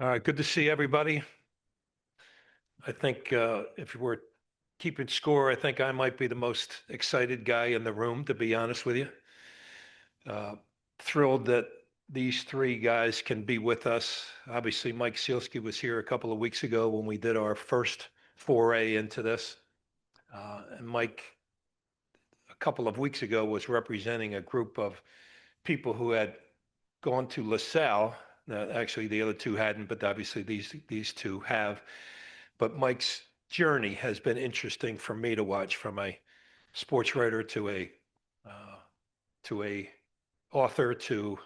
Good to see everybody. I think if we're keeping score, I think I might be the most excited guy in the room, to be honest with you. Uh, Thrilled that these three guys can be with us. Obviously, Mike Sielski was here a couple of weeks ago when we did our first foray into this. And Mike, a couple of weeks ago, was representing a group of people who had gone to La Salle. Now, actually, the other two hadn't, but obviously these two have. But Mike's journey has been interesting for me to watch, from a sports writer to a author to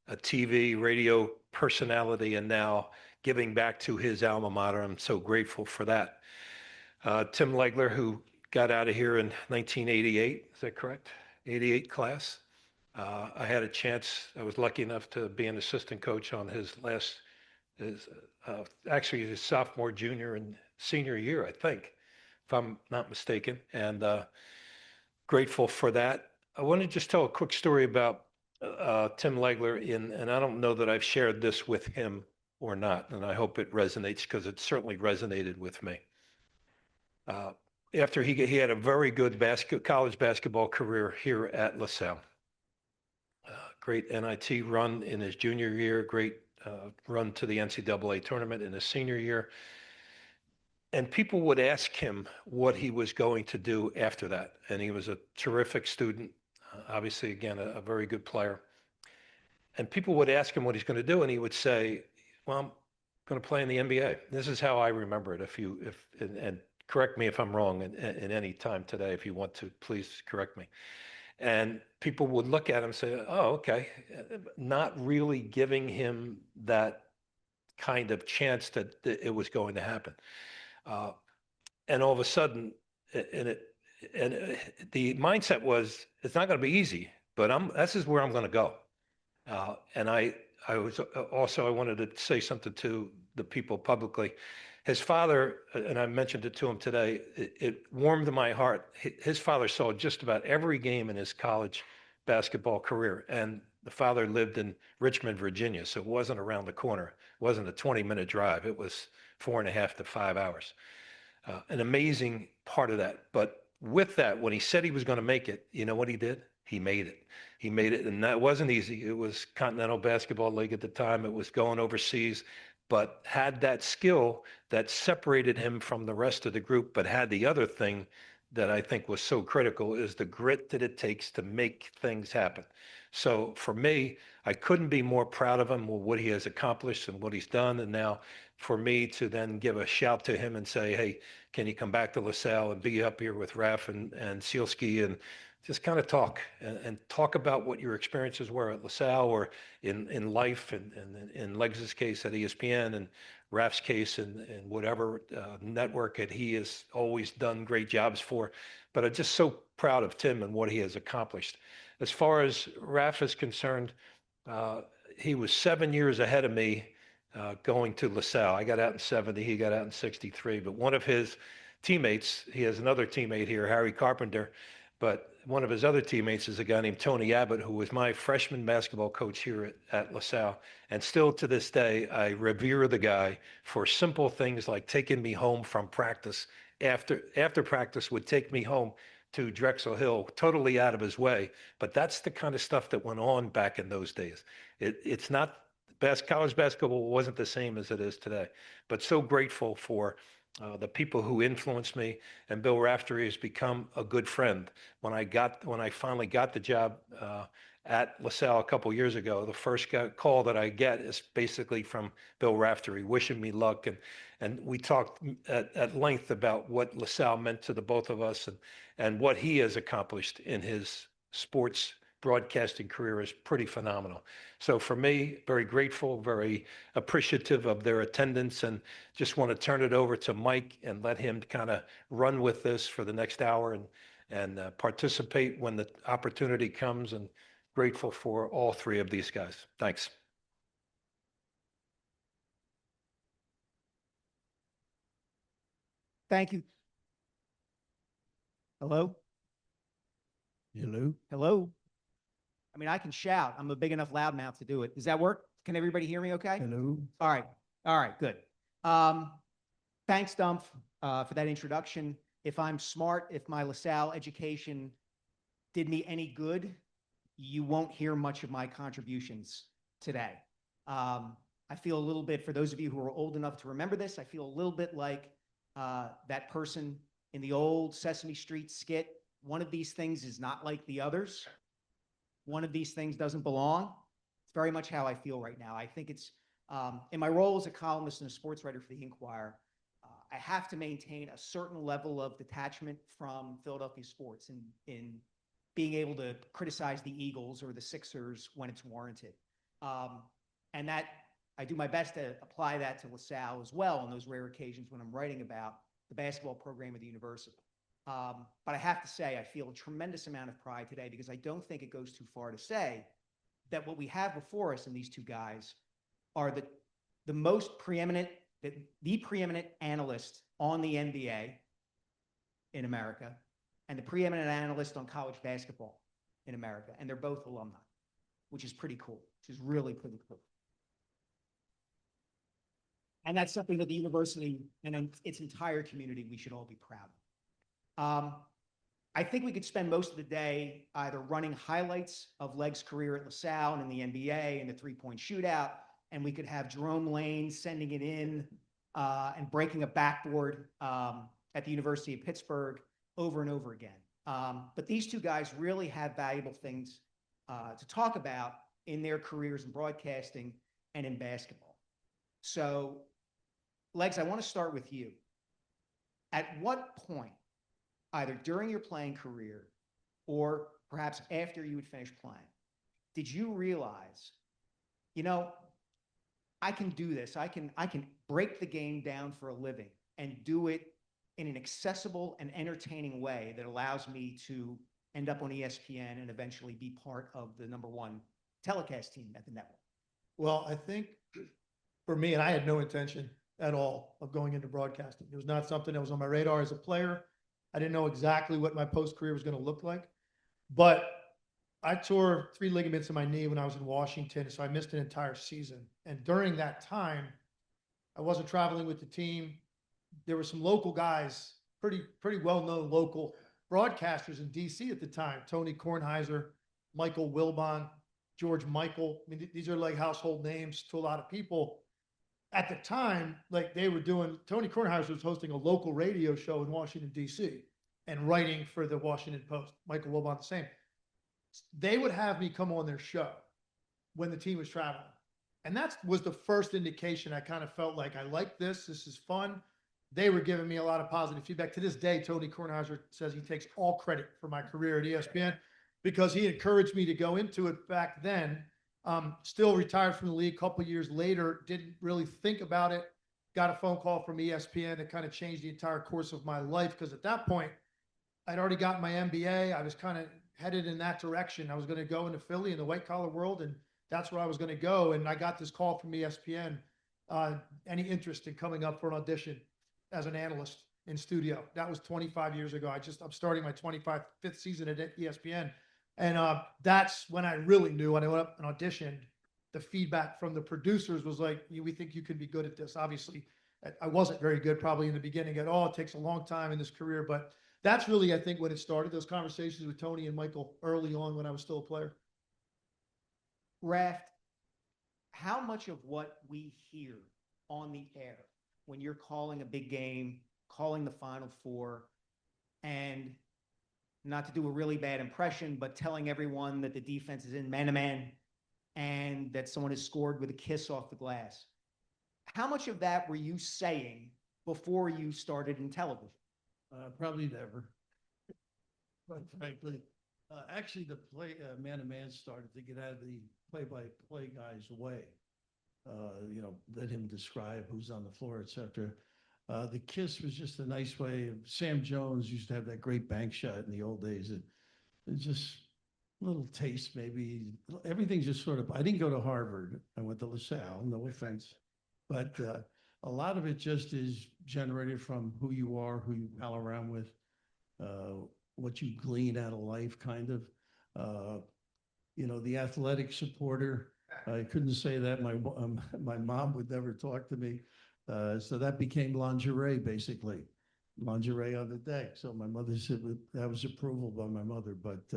a TV radio personality, and now giving back to his alma mater. I'm so grateful for that. Tim Legler, who got out of here in 1988, is that correct? 88 class. I had a chance. I was lucky enough to be an assistant coach on his actually his sophomore, junior, and senior year, I think, if I'm not mistaken, and grateful for that. I want to just tell a quick story about Tim Legler, and I don't know that I've shared this with him or not, and I hope it resonates because it certainly resonated with me. After he had a very good college basketball career here at La Salle. Great NIT run in his junior year, great run to the NCAA tournament in his senior year. And people would ask him what he was going to do after that. And he was a terrific student, obviously, again, a very good player. And people would ask him what he's going to do, and he would say, well, I'm going to play in the NBA. This is how I remember it. And correct me if I'm wrong in any time today. If you want to, please correct me. And people would look at him and say, oh, okay, not really giving him that kind of chance that it was going to happen. And all of a sudden, the mindset was, it's not going to be easy, but this is where I'm going to go. And I wanted to say something to the people publicly. His father, and I mentioned it to him today, it warmed my heart. His father saw just about every game in his college basketball career. And the father lived in Richmond, Virginia, so it wasn't around the corner. It wasn't a 20-minute drive. It was 4.5 to 5 hours. An amazing part of that. But with that, when he said he was going to make it, you know what he did? He made it. He made it, and that wasn't easy. It was Continental Basketball League at the time. It was going overseas, but had that skill that separated him from the rest of the group, but had the other thing that I think was so critical, is the grit that it takes to make things happen. So for me, I couldn't be more proud of him, what he has accomplished and what he's done. And now for me to then give a shout to him and say, hey, can you come back to La Salle and be up here with Raf and Sielski and just kind of talk and talk about what your experiences were at La Salle or in life, and in Legs's case at ESPN, and Raf's case and whatever network that he has always done great jobs for. But I'm just so proud of Tim and what he has accomplished. As far as Raf is concerned, he was 7 years ahead of me going to La Salle. I got out in 70, he got out in 63. But one of his teammates, he has another teammate here, Harry Carpenter, but one of his other teammates is a guy named Tony Abbott, who was my freshman basketball coach here at La Salle. And still to this day, I revere the guy for simple things like taking me home from practice. After practice, would take me home to Drexel Hill, totally out of his way. But that's the kind of stuff that went on back in those days. It's not, college basketball wasn't the same as it is today. But so grateful for the people who influenced me, and Bill Raftery has become a good friend. When I finally got the job at La Salle a couple years ago, the first call that I get is basically from Bill Raftery, wishing me luck, and we talked at length about what La Salle meant to the both of us, and what he has accomplished in his sports broadcasting career is pretty phenomenal. So for me, very grateful, very appreciative of their attendance, and just want to turn it over to Mike and let him kind of run with this for the next hour and participate when the opportunity comes, and grateful for all three of these guys. Thanks. Thank you. Hello? Hello? Hello? I mean, I can shout. I'm a big enough loudmouth to do it. Does that work? Can everybody hear me okay? Hello? All right. All right, good. Thanks, Dumph, for that introduction. If I'm smart, if my LaSalle education did me any good, you won't hear much of my contributions today. I feel a little bit, for those of you who are old enough to remember this, I feel a little bit like that person in the old Sesame Street skit. One of these things is not like the others. One of these things doesn't belong. It's very much how I feel right now. I think it's, in my role as a columnist and a sports writer for the Inquirer, I have to maintain a certain level of detachment from Philadelphia sports in being able to criticize the Eagles or the Sixers when it's warranted. And that I do my best to apply that to LaSalle as well on those rare occasions when I'm writing about the basketball program of the university. But I have to say, I feel a tremendous amount of pride today because I don't think it goes too far to say that what we have before us in these two guys are the most preeminent, the preeminent analyst on the NBA in America and the preeminent analyst on college basketball in America. And they're both alumni, which is pretty cool, which is really pretty cool. And that's something that the university and its entire community, we should all be proud of. I think we could spend most of the day either running highlights of Leg's career at LaSalle and in the NBA and the three-point shootout, and we could have Jerome Lane sending it in and breaking a backboard at the University of Pittsburgh over and over again. But these two guys really have valuable things to talk about in their careers in broadcasting and in basketball. So, Legs, I want to start with you. At what point, either during your playing career or perhaps after you had finished playing, did you realize, you know, I can do this. I can break the game down for a living and do it in an accessible and entertaining way that allows me to end up on ESPN and eventually be part of the #1 telecast team at the network? Well, I think for me, and I had no intention at all of going into broadcasting. It was not something that was on my radar as a player. I didn't know exactly what my post-career was going to look like. But I tore 3 ligaments in my knee when I was in Washington, so I missed an entire season. And during that time, I wasn't traveling with the team. There were some local guys, pretty well-known local broadcasters in D.C. at the time. Tony Kornheiser, Michael Wilbon, George Michael. I mean, these are like household names to a lot of people. At the time, like they were doing, Tony Kornheiser was hosting a local radio show in Washington, D.C. and writing for the Washington Post. Michael Wilbon the same. They would have me come on their show when the team was traveling. And that was the first indication I kind of felt like I like this. This is fun. They were giving me a lot of positive feedback. To this day, Tony Kornheiser says he takes all credit for my career at ESPN because he encouraged me to go into it back then. Still retired from the league a couple of years later, didn't really think about it. Got a phone call from ESPN that kind of changed the entire course of my life because at that point, I'd already gotten my MBA. I was kind of headed in that direction. I was going to go into Philly in the white collar world, and that's where I was going to go. And I got this call from ESPN. Any interest in coming up for an audition as an analyst in studio? That was 25 years ago. I'm starting my 5th season at ESPN. And that's when I really knew when I went up and auditioned, the feedback from the producers was like, we think you could be good at this. Obviously, I wasn't very good probably in the beginning at all. It takes a long time in this career, but that's really, I think, when it started, those conversations with Tony and Michael early on when I was still a player. Raft, how much of what we hear on the air when you're calling a big game, calling the Final Four, and not to do a really bad impression, but telling everyone that the defense is in man-to-man and that someone has scored with a kiss off the glass, how much of that were you saying before you started in television? Probably never. But frankly, actually the man-to-man started to get out of the play-by-play guy's way. Let him describe who's on the floor, etc. The kiss was just a nice way. Sam Jones used to have that great bank shot in the old days. It's just a little taste, maybe. Everything's just sort of, I didn't go to Harvard. I went to LaSalle, no offense. But a lot of it just is generated from who you are, who you pal around with, what you glean out of life, kind of. The athletic supporter I couldn't say that. My mom would never talk to me. So that became lingerie, basically. Lingerie on the deck. So my mother said that was approval by my mother. But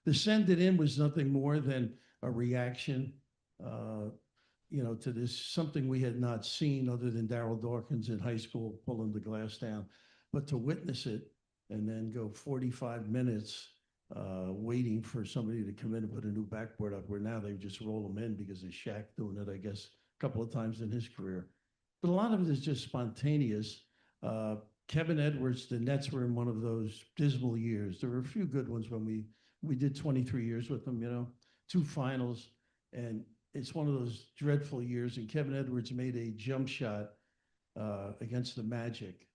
the send it in was nothing more than a reaction, to this, something we had not seen other than Darryl Dawkins in high school pulling the glass down. But to witness it and then go 45 minutes waiting for somebody to come in and put a new backboard up, where now they just roll them in because of Shaq doing it, I guess, a couple of times in his career. But a lot of it is just spontaneous. Kevin Edwards, the Nets were in one of those dismal years. There were a few good ones when we did 23 years with them, 2 finals. And it's one of those dreadful years. And Kevin Edwards made a jump shot against the Magic.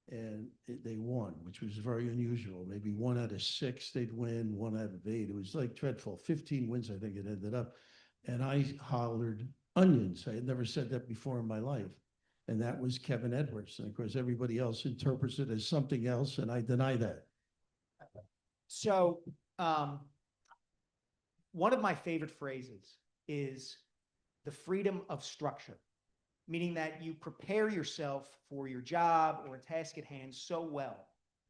And they won, which was very unusual. Maybe 1 out of 6 they'd win, 1 out of 8. It was like dreadful. 15 wins, I think it ended up. And I hollered onions. I had never said that before in my life. And that was Kevin Edwards. And of course, everybody else interprets it as something else, and I deny that. So one of my favorite phrases is the freedom of structure, meaning that you prepare yourself for your job or a task at hand so well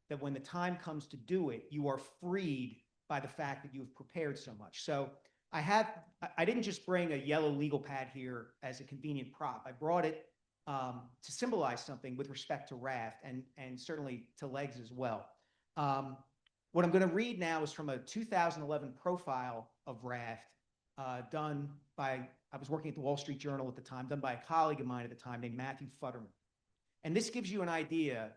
that when the time comes to do it, you are freed by the fact that you've prepared so much. So I didn't just bring a yellow legal pad here as a convenient prop. I brought it to symbolize something with respect to Raft and certainly to Legs as well. What I'm going to read now is from a 2011 profile of Raft done by, I was working at the Wall Street Journal at the time, done by a colleague of mine at the time named Matthew Futterman. And this gives you an idea,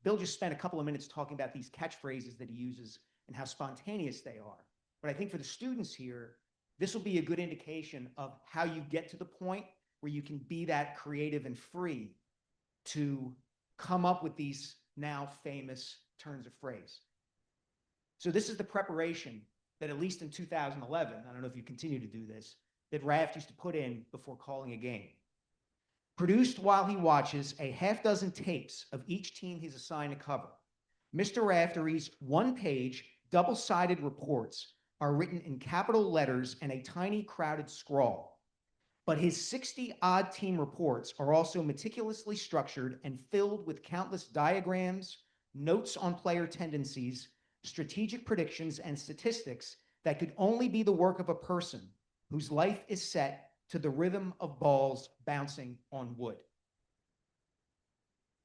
Bill just spent a couple of minutes talking about these catchphrases that he uses and how spontaneous they are. But I think for the students here, this will be a good indication of how you get to the point where you can be that creative and free to come up with these now famous turns of phrase. So this is the preparation that, at least in 2011, I don't know if you continue to do this, that Raft used to put in before calling a game. Produced while he watches a half dozen tapes of each team he's assigned to cover. Mr. Raftery's 1-page, double-sided reports are written in capital letters and a tiny crowded scrawl. But his 60-odd team reports are also meticulously structured and filled with countless diagrams, notes on player tendencies, strategic predictions, and statistics that could only be the work of a person whose life is set to the rhythm of balls bouncing on wood.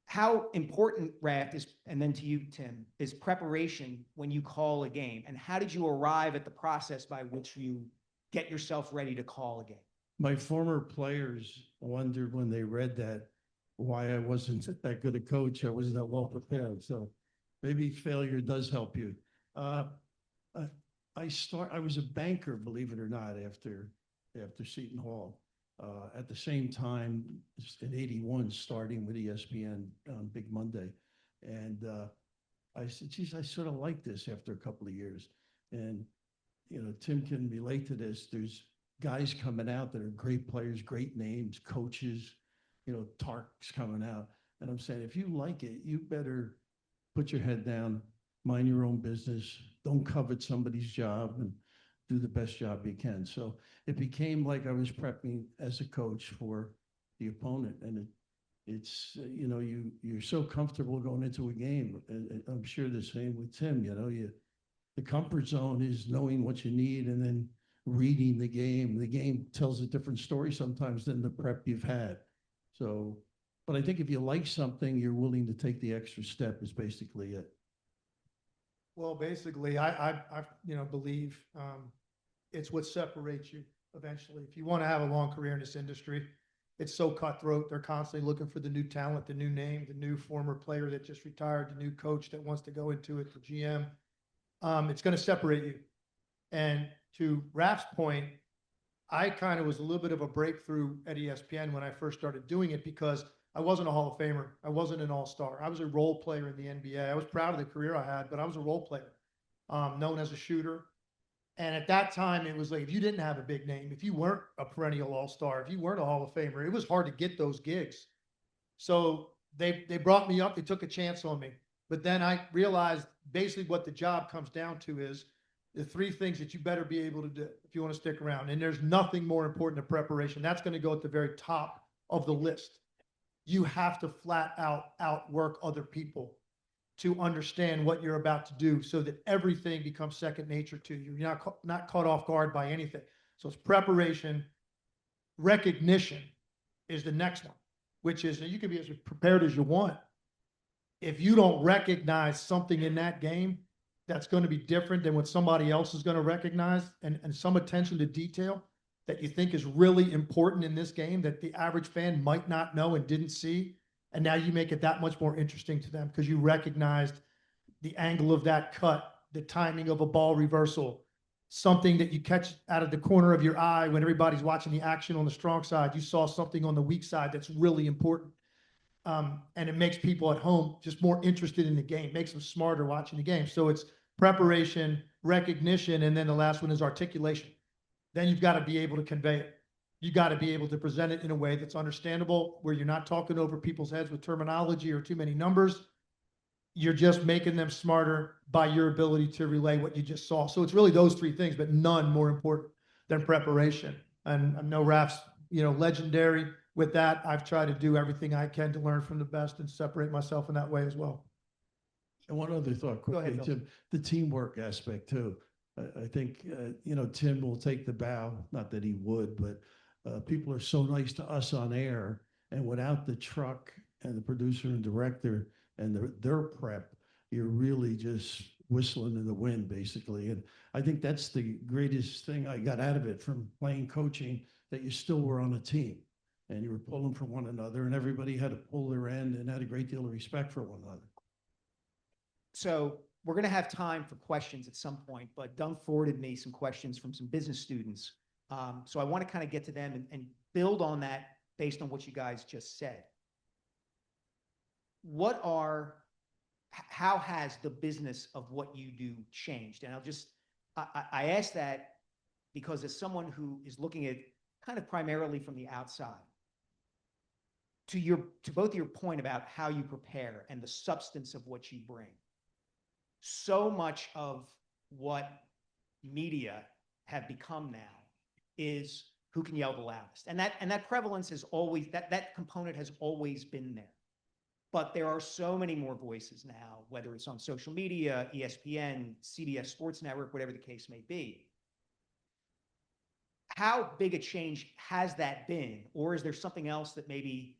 How important, Raft, is, and then to you, Tim, is preparation when you call a game? And how did you arrive at the process by which you get yourself ready to call a game? My former players wondered when they read that why I wasn't that good a coach. I wasn't that well prepared. So maybe failure does help you. I was a banker, believe it or not, after Seton Hall. At the same time, in '81, starting with ESPN on Big Monday. And I said, geez, I sort of like this after a couple of years. And, Tim can relate to this. There's guys coming out that are great players, great names, coaches, Tark's coming out. And I'm saying, if you like it, you better put your head down, mind your own business, don't covet somebody's job, and do the best job you can. So it became like I was prepping as a coach for the opponent. And it's you're so comfortable going into a game. And I'm sure the same with Tim, the comfort zone is knowing what you need and then reading the game. The game tells a different story sometimes than the prep you've had. So, but I think if you like something, you're willing to take the extra step is basically it. Well, basically, I believe it's what separates you eventually. If you want to have a long career in this industry, it's so cutthroat. They're constantly looking for the new talent, the new name, the new former player that just retired, the new coach that wants to go into it, the GM. It's going to separate you. And to Raph's point, I kind of was a little bit of a breakthrough at ESPN when I first started doing it because I wasn't a Hall of Famer. I wasn't an all-star. I was a role player in the NBA. I was proud of the career I had, but I was a role player, known as a shooter. And at that time, it was like, if you didn't have a big name, if you weren't a perennial all-star, if you weren't a Hall of Famer, it was hard to get those gigs. So they brought me up. They took a chance on me. But then I realized basically what the job comes down to is the three things that you better be able to do if you want to stick around. And there's nothing more important than preparation. That's going to go at the very top of the list. You have to flat out outwork other people to understand what you're about to do so that everything becomes second nature to you. You're not caught off guard by anything. So it's preparation. Recognition is the next one, which is you can be as prepared as you want. If you don't recognize something in that game that's going to be different than what somebody else is going to recognize, and some attention to detail that you think is really important in this game that the average fan might not know and didn't see, and now you make it that much more interesting to them because you recognized the angle of that cut, the timing of a ball reversal, something that you catch out of the corner of your eye when everybody's watching the action on the strong side. You saw something on the weak side that's really important. And it makes people at home just more interested in the game, makes them smarter watching the game. So it's preparation, recognition, and then the last one is articulation. Then you've got to be able to convey it. You got to be able to present it in a way that's understandable, where you're not talking over people's heads with terminology or too many numbers. You're just making them smarter by your ability to relay what you just saw. So it's really those three things, but none more important than preparation. And I know Raf's, legendary with that. I've tried to do everything I can to learn from the best and separate myself in that way as well. And one other thought Go ahead, quickly, Bill. Tim, the teamwork aspect too. I think, Tim will take the bow, not that he would, but people are so nice to us on air, and without the truck and the producer and director and their prep, you're really just whistling in the wind, basically. And I think that's the greatest thing I got out of it from playing coaching, that you still were on a team and you were pulling for one another, and everybody had to pull their end and had a great deal of respect for one another. So we're going to have time for questions at some point, but Dunk forwarded me some questions from some business students. So I want to kind of get to them and build on that based on what you guys just said. How has the business of what you do changed? And I ask that because as someone who is looking at kind of primarily from the outside, to both your point about how you prepare and the substance of what you bring, so much of what media have become now is who can yell the loudest. And that prevalence is always, that component has always been there. But there are so many more voices now, whether it's on social media, ESPN, CBS Sports Network, whatever the case may be. How big a change has that been? Or is there something else that maybe,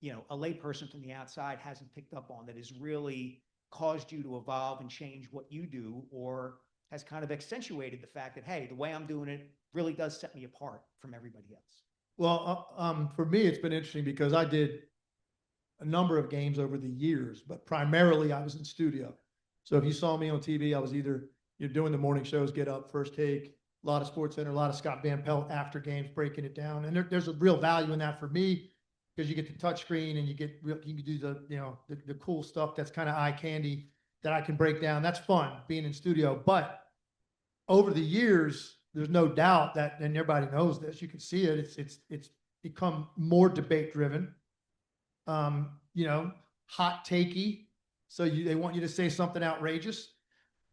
a layperson from the outside hasn't picked up on that has really caused you to evolve and change what you do, or has kind of accentuated the fact that, hey, the way I'm doing it really does set me apart from everybody else? Well, for me, it's been interesting because I did a number of games over the years, but primarily I was in studio. So if you saw me on TV, I was either you're doing the morning shows, Get Up, First Take, a lot of Sports Center, a lot of Scott Van Pelt after games, breaking it down. And there's a real value in that for me because you get the touch screen and you can do the cool stuff that's kind of eye candy that I can break down. That's fun being in studio. But over the years, there's no doubt that, and everybody knows this, you can see it. It's become more debate driven. Hot takey. So they want you to say something outrageous.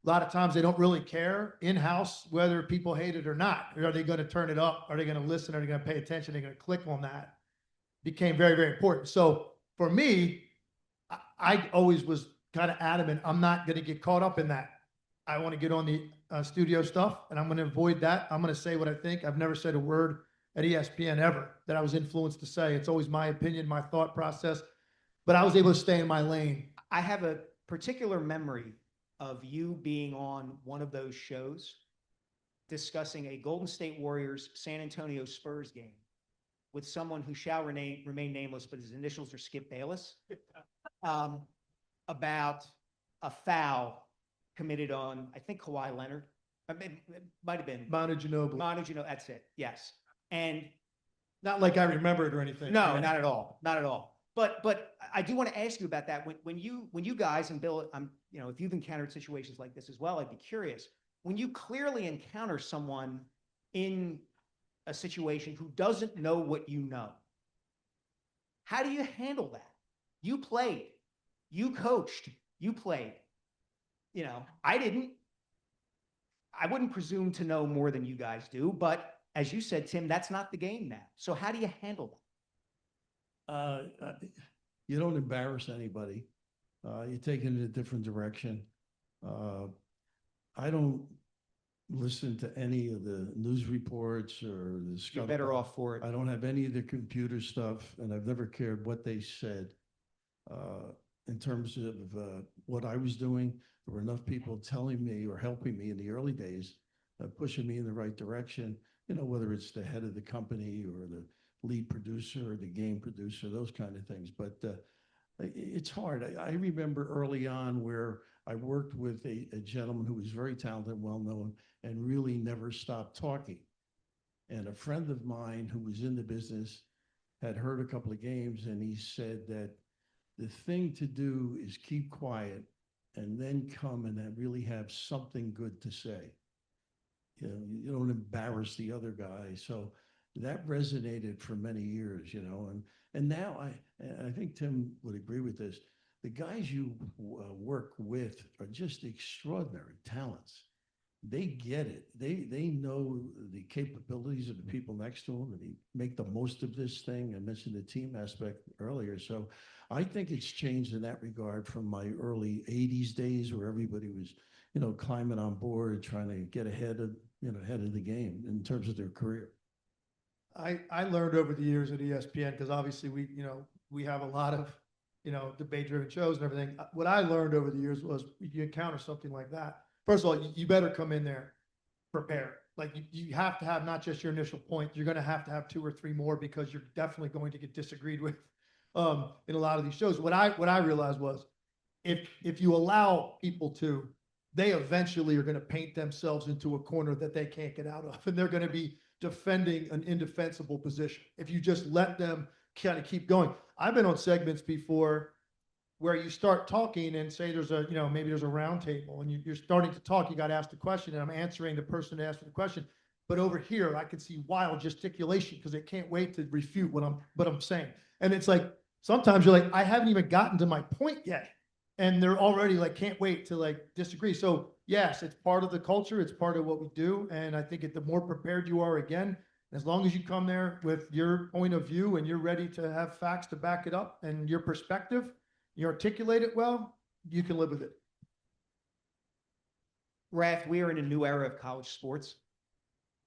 A lot of times they don't really care in-house whether people hate it or not. Are they going to turn it up? Are they going to listen? Are they going to pay attention? Are they going to click on that? Became very, very important. So for me, I always was kind of adamant. I'm not going to get caught up in that. I want to get on the studio stuff, and I'm going to avoid that. I'm going to say what I think. I've never said a word at ESPN ever that I was influenced to say. It's always my opinion, my thought process, but I was able to stay in my lane. I have a particular memory of you being on one of those shows discussing a Golden State Warriors San Antonio Spurs game with someone who shall remain nameless, but his initials are Skip Bayless, about a foul committed on, I think, Kawhi Leonard. It might have been Manu Ginobili. That's it. Yes. And not like I remember it or anything. no, Right? not at all. Not at all. But I do want to ask you about that. When you guys, and Bill, if you've encountered situations like this as well, I'd be curious. When you clearly encounter someone in a situation who doesn't know what you know, how do you handle that? You played, you coached, you played. I didn't. I wouldn't presume to know more than you guys do, but as you said, Tim, that's not the game now. So how do you handle that? You don't embarrass anybody. You take it in a different direction. I don't listen to any of the news reports or the stuff. You're better off for it. I don't have any of the computer stuff, and I've never cared what they said. In terms of what I was doing, there were enough people telling me or helping me in the early days, pushing me in the right direction, you know, whether it's the head of the company or the lead producer or the game producer, those kind of things. But it's hard. I remember early on where I worked with a gentleman who was very talented, well-known, and really never stopped talking. And a friend of mine who was in the business had heard a couple of games, and he said that the thing to do is keep quiet and then come and then really have something good to say. You know, you don't embarrass the other guy. So that resonated for many years, you know, and now I think Tim would agree with this. The guys you work with are just extraordinary talents. They get it. They know the capabilities of the people next to them, and they make the most of this thing. I mentioned the team aspect earlier. So I think it's changed in that regard from my early 80s days where everybody was, you know, climbing on board, trying to get ahead of the game in terms of their career. I learned over the years at ESPN, because obviously we have a lot of, debate-driven shows and everything. What I learned over the years was you encounter something like that. First of all, you better come in there prepared. Like you have to have not just your initial point, you're going to have 2 or 3 more, because you're definitely going to get disagreed with in a lot of these shows. What I realized was if you allow people to, they eventually are going to paint themselves into a corner that they can't get out of, and they're going to be defending an indefensible position if you just let them kind of keep going. I've been on segments before where you start talking and say there's a, maybe there's a round table and you're starting to talk, you got asked the question and I'm answering the person who asked the question. But over here, I can see wild gesticulation because they can't wait to refute what I'm saying. And it's like, sometimes you're like, I haven't even gotten to my point yet. And they're already like, can't wait to like disagree. So yes, it's part of the culture. It's part of what we do. And I think the more prepared you are, again, as long as you come there with your point of view and you're ready to have facts to back it up and your perspective, you articulate it well, you can live with it. Raf, we are in a new era of college sports.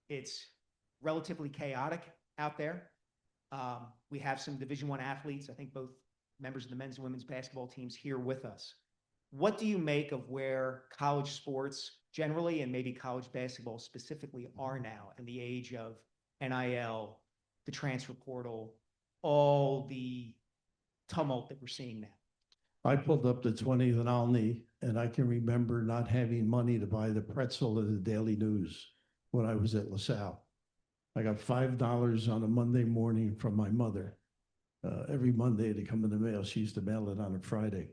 It's relatively chaotic out there. We have some Division I athletes, I think both members of the men's and women's basketball teams here with us. What do you make of where college sports generally and maybe college basketball specifically are now in the age of NIL, the transfer portal, all the tumult that we're seeing now? I pulled up the 20th and Olney, and I can remember not having money to buy the pretzel of the Daily News when I was at La Salle. I got $5 on a Monday morning from my mother. Every Monday to come in the mail. She used to mail it on a Friday.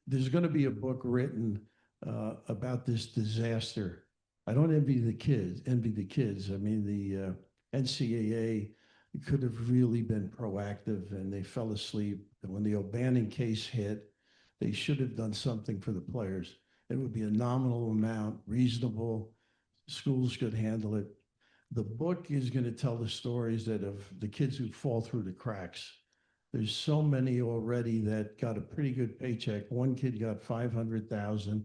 There's going to be a book written about this disaster. I don't envy the kids. I mean, the NCAA could have really been proactive, and they fell asleep. And when the O'Bannon case hit, they should have done something for the players. It would be a nominal amount, reasonable. Schools could handle it. The book is going to tell the stories that of the kids who fall through the cracks. There's so many already that got a pretty good paycheck. One kid got $500,000.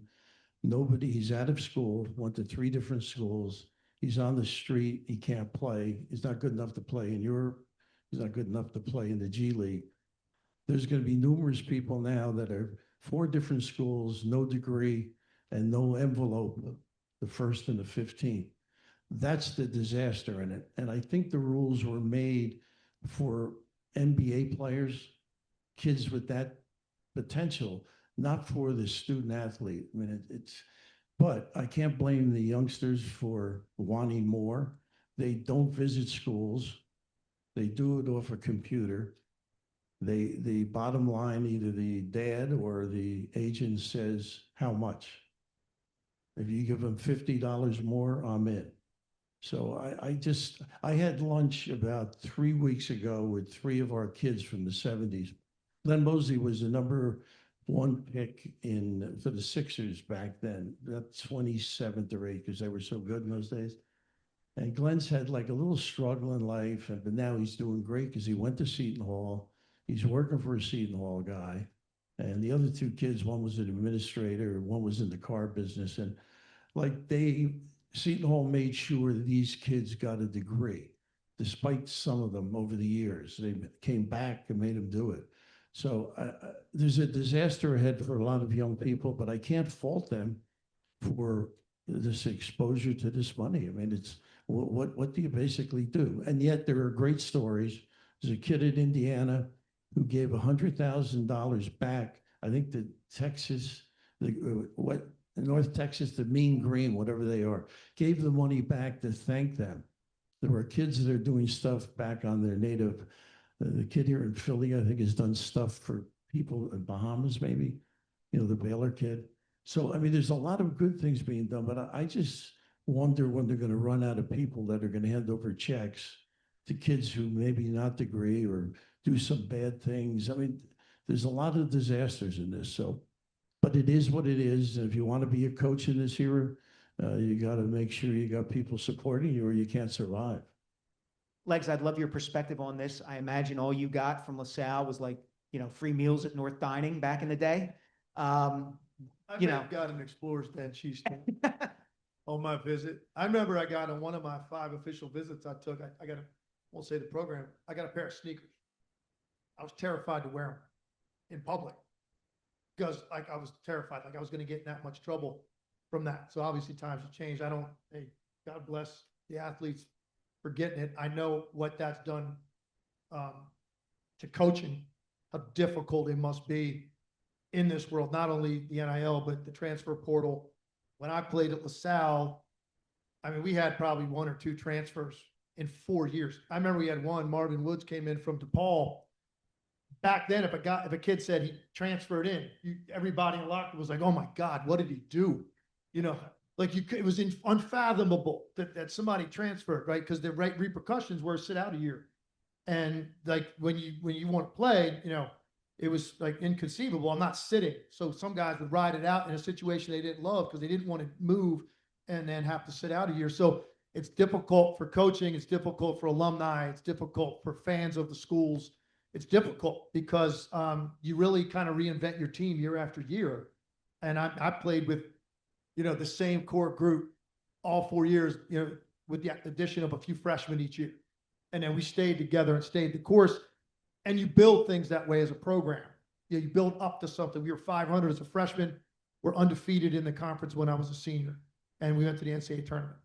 He's out of school, went to 3 different schools. He's on the street. He can't play. He's not good enough to play in Europe. He's not good enough to play in the G League. There's going to be numerous people now that are 4 different schools, no degree, and no envelope, the 1st and the 15th. That's the disaster in it. And I think the rules were made for NBA players, kids with that potential, not for the student athlete. I mean, but I can't blame the youngsters for wanting more. They don't visit schools. They do it off a computer. The bottom line, either the dad or the agent says, how much? If you give them $50 more, I'm in. So I had lunch about 3 weeks ago with 3 of our kids from the 70s. Len Mosley was the number one pick for the Sixers back then, that 27th or 8th, because they were so good in those days. And Glenn's had like a little struggle in life, but now he's doing great because he went to Seton Hall. He's working for a Seton Hall guy. And the other two kids, one was an administrator, one was in the car business. And like Seton Hall made sure that these kids got a degree, despite some of them over the years. They came back and made them do it. So there's a disaster ahead for a lot of young people, but I can't fault them for this exposure to this money. I mean, it's what do you basically do? And yet there are great stories. There's a kid in Indiana who gave $100,000 back. I think the Texas, North Texas, the Mean Green, whatever they are, gave the money back to thank them. There were kids that are doing stuff back on their native. The kid here in Philly, I think, has done stuff for people in Bahamas, maybe, the Baylor kid. So, I mean, there's a lot of good things being done, but I just wonder when they're going to run out of people that are going to hand over checks to kids who maybe not degree or do some bad things. I mean, there's a lot of disasters in this. So, but it is what it is. And if you want to be a coach in this era, you got to make sure you got people supporting you or you can't survive. Legs, I'd love your perspective on this. I imagine all you got from LaSalle was like, free meals at North Dining back in the day. I got an Explorer's Den cheesesteak on my visit. I remember I got on one of my 5 official visits I took. I won't say the program. I got a pair of sneakers. I was terrified to wear them in public because I was terrified, I was going to get in that much trouble from that. So obviously times have changed. Hey, God bless the athletes for getting it. I know what that's done to coaching, how difficult it must be in this world, not only the NIL, but the transfer portal. When I played at LaSalle, I mean, we had probably 1 or 2 transfers in 4 years. I remember we had one, Marvin Woods came in from DePaul. Back then, if a kid said he transferred in, everybody in the locker was like, oh my God, what did he do? It was unfathomable that somebody transferred, right? Because the right repercussions were sit out a year. And like when you want to play, it was like inconceivable. I'm not sitting. So some guys would ride it out in a situation they didn't love because they didn't want to move and then have to sit out a year. So it's difficult for coaching. It's difficult for alumni. It's difficult for fans of the schools. It's difficult because you really kind of reinvent your team year after year. And I played with, the same core group all 4 years, with the addition of a few freshmen each year. And then we stayed together and stayed the course. And you build things that way as a program. You build up to something. We were 500 as a freshman. We're undefeated in the conference when I was a senior. And we went to the NCAA tournament.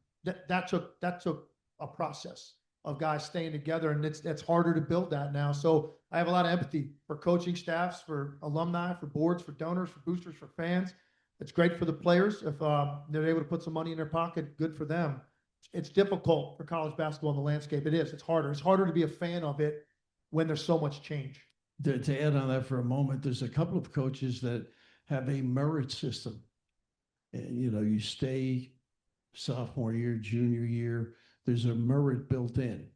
That took a process of guys staying together, and it's harder to build that now. So I have a lot of empathy for coaching staffs, for alumni, for boards, for donors, for boosters, for fans. It's great for the players. If they're able to put some money in their pocket, good for them. It's difficult for college basketball in the landscape. It is. It's harder. It's harder to be a fan of it when there's so much change. To add on that for a moment, there's a couple of coaches that have a merit system. And, you stay sophomore year, junior year, there's a merit built in.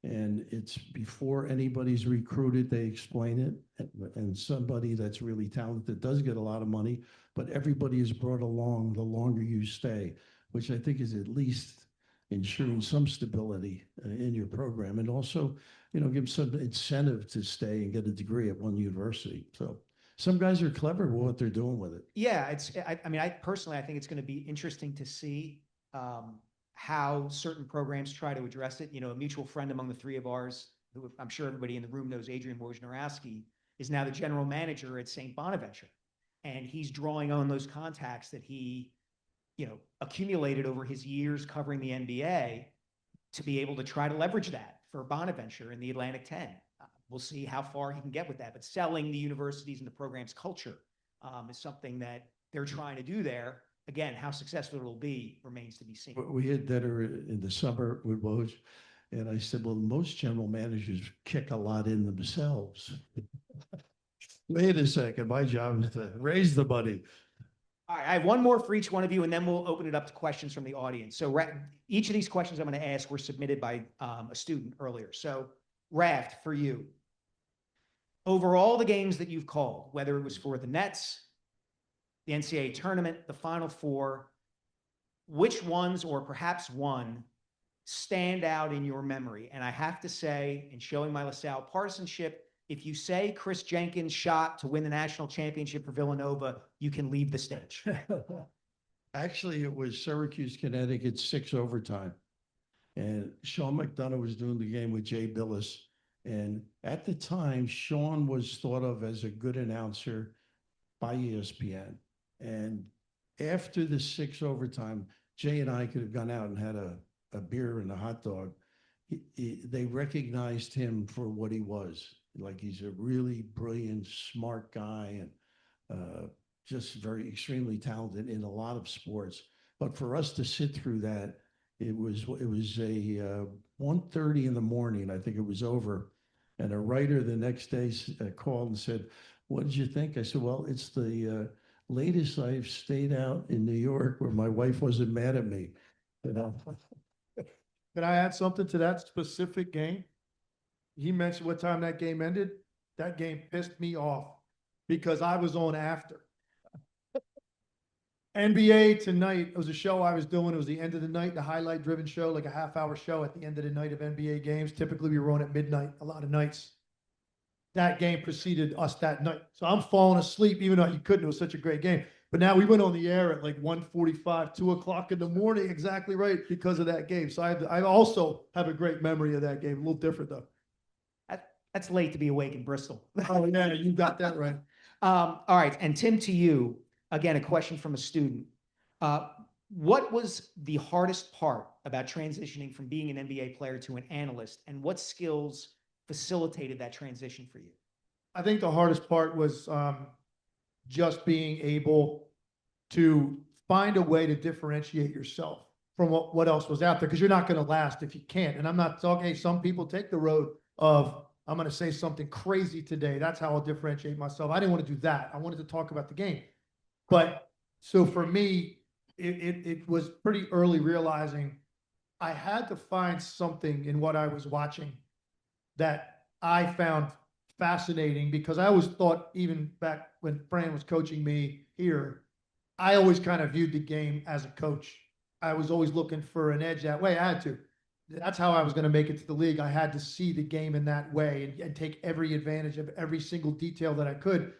And it's before anybody's recruited, they explain it. And somebody that's really talented does get a lot of money, but everybody is brought along the longer you stay, which I think is at least ensuring some stability in your program. And also, give some incentive to stay and get a degree at one university. So some guys are clever with what they're doing with it. Yeah, I personally, I think it's going to be interesting to see how certain programs try to address it. A mutual friend among the 3 of ours, who I'm sure everybody in the room knows, Adrian Wojnarowski, is now the general manager at St. Bonaventure. And he's drawing on those contacts that he, accumulated over his years covering the NBA to be able to try to leverage that for Bonaventure in the Atlantic 10. We'll see how far he can get with that. But selling the universities and the program's culture is something that they're trying to do there. Again, how successful it'll be remains to be seen. We had dinner in the summer with Woj, and I said, well, most general managers kick a lot in themselves. Wait a second, my job is to raise the money. All right, I have one more for each one of you, and then we'll open it up to questions from the audience. So each of these questions I'm going to ask were submitted by a student earlier. So Raft, for you, over all the games that you've called, whether it was for the Nets, the NCAA tournament, the Final Four, which ones, or perhaps one, stand out in your memory? And I have to say, in showing my LaSalle partisanship, if you say Chris Jenkins shot to win the national championship for Villanova, you can leave the stage. Actually, it was Syracuse, Connecticut, 6 overtime. And Sean McDonough was doing the game with Jay Billis. And at the time, Sean was thought of as a good announcer by ESPN. And after the 6 overtime, Jay and I could have gone out and had a beer and a hot dog. They recognized him for what he was. Like, he's a really brilliant, smart guy, and just very extremely talented in a lot of sports. But for us to sit through that, it was a 1:30 in the morning. I think it was over. And a writer the next day called and said, "What did you think?" I said, "Well, it's the latest I've stayed out in New York where my wife wasn't mad at me." You know? Can I add something to that specific game? He mentioned what time that game ended. That game pissed me off because I was on after. NBA Tonight, it was a show I was doing. It was the end of the night, the highlight-driven show, like a half-hour show at the end of the night of NBA games. Typically, we were on at midnight a lot of nights. That game preceded us that night. So I'm falling asleep, even though you couldn't. It was such a great game. But now we went on the air at like 1:45, 2 o'clock in the morning, exactly right, because of that game. So I also have a great memory of that game. A little different, though. That's late to be awake in Bristol. Oh, yeah, you got that right. All right. And Tim, to you, again, a question from a student. What was the hardest part about transitioning from being an NBA player to an analyst, and what skills facilitated that transition for you? I think the hardest part was just being able to find a way to differentiate yourself from what else was out there, because you're not going to last if you can't. And I'm not talking, hey, some people take the road of, I'm going to say something crazy today. That's how I'll differentiate myself. I didn't want to do that. I wanted to talk about the game. But so for me, it was pretty early realizing I had to find something in what I was watching that I found fascinating, because I always thought, even back when Fran was coaching me here, I always kind of viewed the game as a coach. I was always looking for an edge that way. I had to. That's how I was going to make it to the league. I had to see the game in that way and take every advantage of every single detail that I could.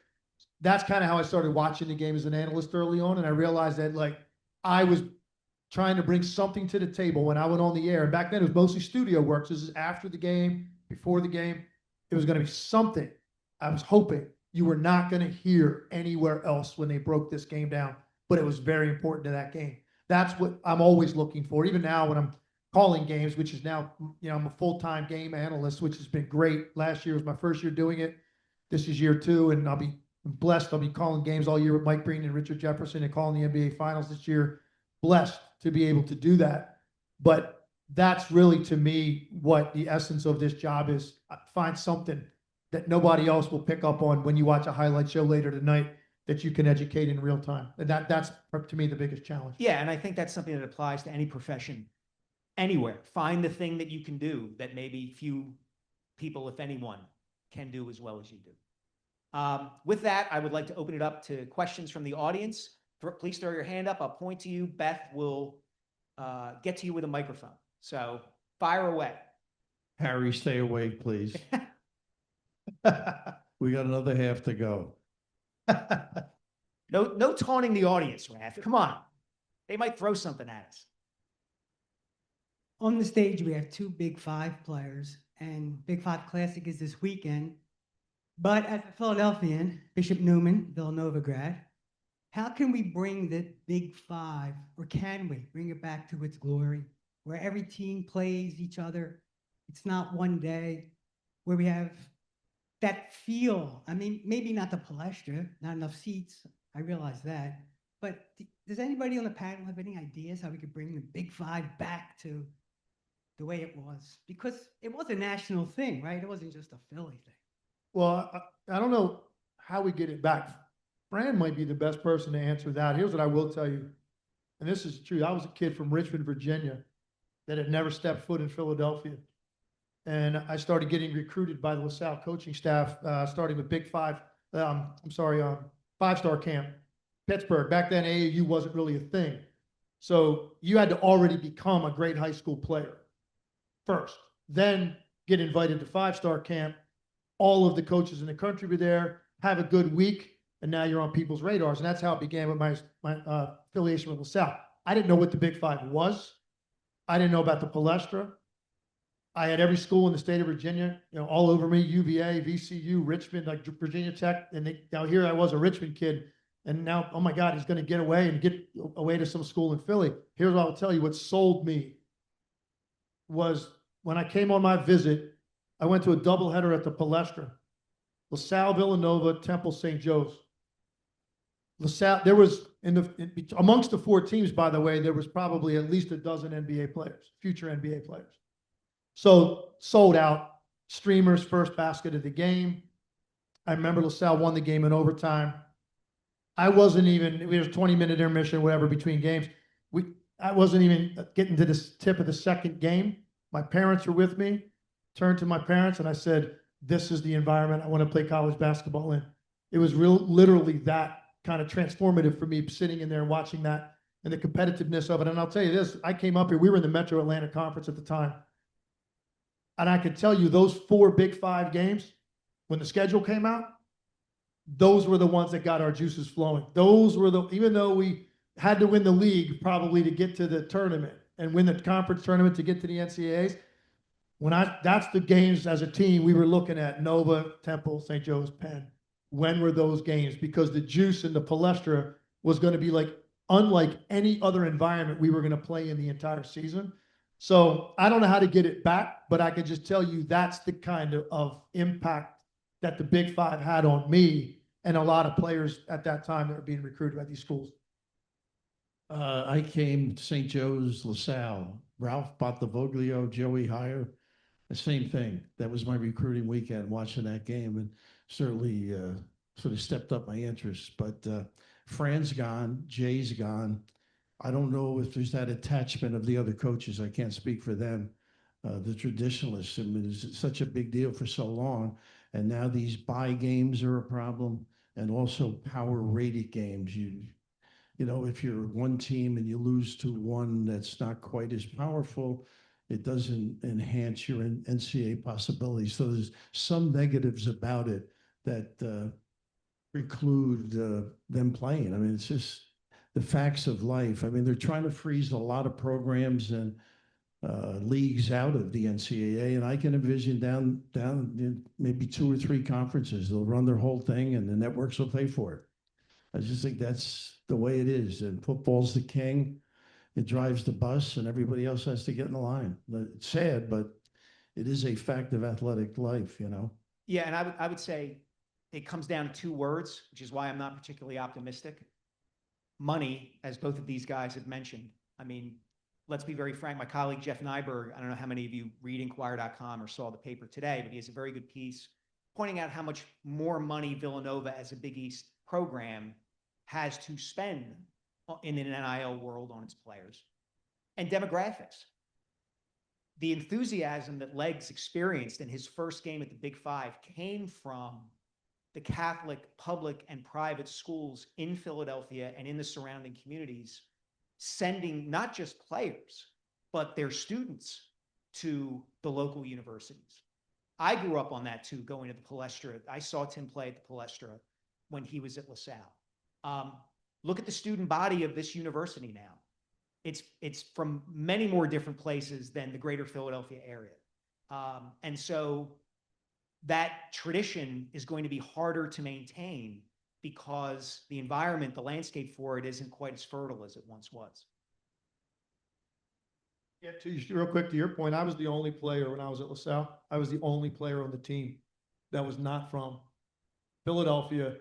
That's kind of how I started watching the game as an analyst early on. And I realized that, like, I was trying to bring something to the table when I went on the air. And back then it was mostly studio work. So this is after the game, before the game. It was going to be something I was hoping you were not going to hear anywhere else when they broke this game down. But it was very important to that game. That's what I'm always looking for. Even now when I'm calling games, which is now, I'm a full-time game analyst, which has been great. Last year was my first year doing it. This is year 2, and I'll be blessed. I'll be calling games all year with Mike Breen and Richard Jefferson and calling the NBA Finals this year. Blessed to be able to do that. But that's really, to me, what the essence of this job is. Find something that nobody else will pick up on when you watch a highlight show later tonight that you can educate in real time. And that's, to me, the biggest challenge. Yeah, and I think that's something that applies to any profession, anywhere. Find the thing that you can do that maybe few people, if anyone, can do as well as you do. With that, I would like to open it up to questions from the audience. Please throw your hand up. I'll point to you. Beth will get to you with a microphone. So fire away. Harry, stay awake, please. We got another half to go. No taunting the audience, Raph. Come on. They might throw something at us. On the stage, we have 2 Big 5 players, and Big 5 Classic is this weekend. But as a Philadelphian, Bishop Newman, Villanova grad, how can we bring the Big 5, or can we bring it back to its glory, where every team plays each other? It's not one day, where we have that feel. I mean, maybe not the palestra, not enough seats. I realize that. But does anybody on the panel have any ideas how we could bring the Big 5 back to the way it was? Because it was a national thing, right? It wasn't just a Philly thing. Well, I don't know how we get it back. Fran might be the best person to answer that. Here's what I will tell you, and this is true. I was a kid from Richmond, Virginia, that had never stepped foot in Philadelphia. and I started getting recruited by the LaSalle coaching staff, starting with five-star camp, Pittsburgh. Back then, AAU wasn't really a thing. So you had to already become a great high school player first, then get invited to five-star camp. All of the coaches in the country were there, have a good week, and now you're on people's radars. And that's how it began with my affiliation with LaSalle. I didn't know what the Big Five was. I didn't know about the Palestra. I had every school in the state of Virginia, all over me, UVA, VCU, Richmond, like Virginia Tech. And now here I was, a Richmond kid. And now, oh my God, he's going to get away and get away to some school in Philly. Here's what I'll tell you. What sold me was when I came on my visit, I went to a doubleheader at the Palestra. LaSalle, Villanova, Temple, St. Joe's. LaSalle, there was, amongst the four teams, by the way, there was probably at least a dozen NBA players, future NBA players. So sold out, streamers, first basket of the game. I remember LaSalle won the game in overtime. I wasn't even, it was a 20-minute intermission, whatever, between games. I wasn't even getting to the tip of the second game. My parents were with me, turned to my parents, and I said, this is the environment I want to play college basketball in. It was literally that kind of transformative for me, sitting in there and watching that and the competitiveness of it. And I'll tell you this, I came up here, we were in the Metro Atlanta Conference at the time. And I could tell you those 4 Big Five games, when the schedule came out, those were the ones that got our juices flowing. Those were even though we had to win the league probably to get to the tournament and win the conference tournament to get to the NCAAs, that's the games as a team we were looking at: Nova, Temple, St. Joe's, Penn. When were those games? Because the juice in the Palestra was going to be unlike any other environment we were going to play in the entire season. So I don't know how to get it back, but I can just tell you that's the kind of impact that the Big Five had on me and a lot of players at that time that were being recruited by these schools. I came to St. Joe's, LaSalle, Ralph Bottavoglio, Joey Heyer, the same thing. That was my recruiting weekend, watching that game, and certainly sort of stepped up my interest. But Fran's gone, Jay's gone. I don't know if there's that attachment of the other coaches. I can't speak for them. The traditionalists, I mean, it's such a big deal for so long. And now these bye games are a problem, and also power rated games. You know, if you're one team and you lose to one that's not quite as powerful, it doesn't enhance your NCAA possibilities. So there's some negatives about it that preclude them playing. I mean, it's just the facts of life. I mean, they're trying to freeze a lot of programs and leagues out of the NCAA, and I can envision down maybe 2 or 3 conferences. They'll run their whole thing, and the networks will pay for it. I just think that's the way it is. And football's the king. It drives the bus, and everybody else has to get in the line. It's sad, but it is a fact of athletic life, you know? Yeah, and I would say it comes down to 2 words, which is why I'm not particularly optimistic. Money, as both of these guys have mentioned. I mean, let's be very frank. My colleague, Jeff Nyberg, I don't know how many of you read Inquirer.com or saw the paper today, but he has a very good piece pointing out how much more money Villanova as a Big East program has to spend in an NIL world on its players. And demographics. The enthusiasm that Legs experienced in his first game at the Big Five came from the Catholic public and private schools in Philadelphia and in the surrounding communities, sending not just players, but their students to the local universities. I grew up on that too, going to the Palestra. I saw Tim play at the Palestra when he was at LaSalle. Look at the student body of this university now. It's from many more different places than the greater Philadelphia area. And so that tradition is going to be harder to maintain because the environment, the landscape for it isn't quite as fertile as it once was. Yeah, real quick to your point, I was the only player when I was at LaSalle. I was the only player on the team that was not from Philadelphia,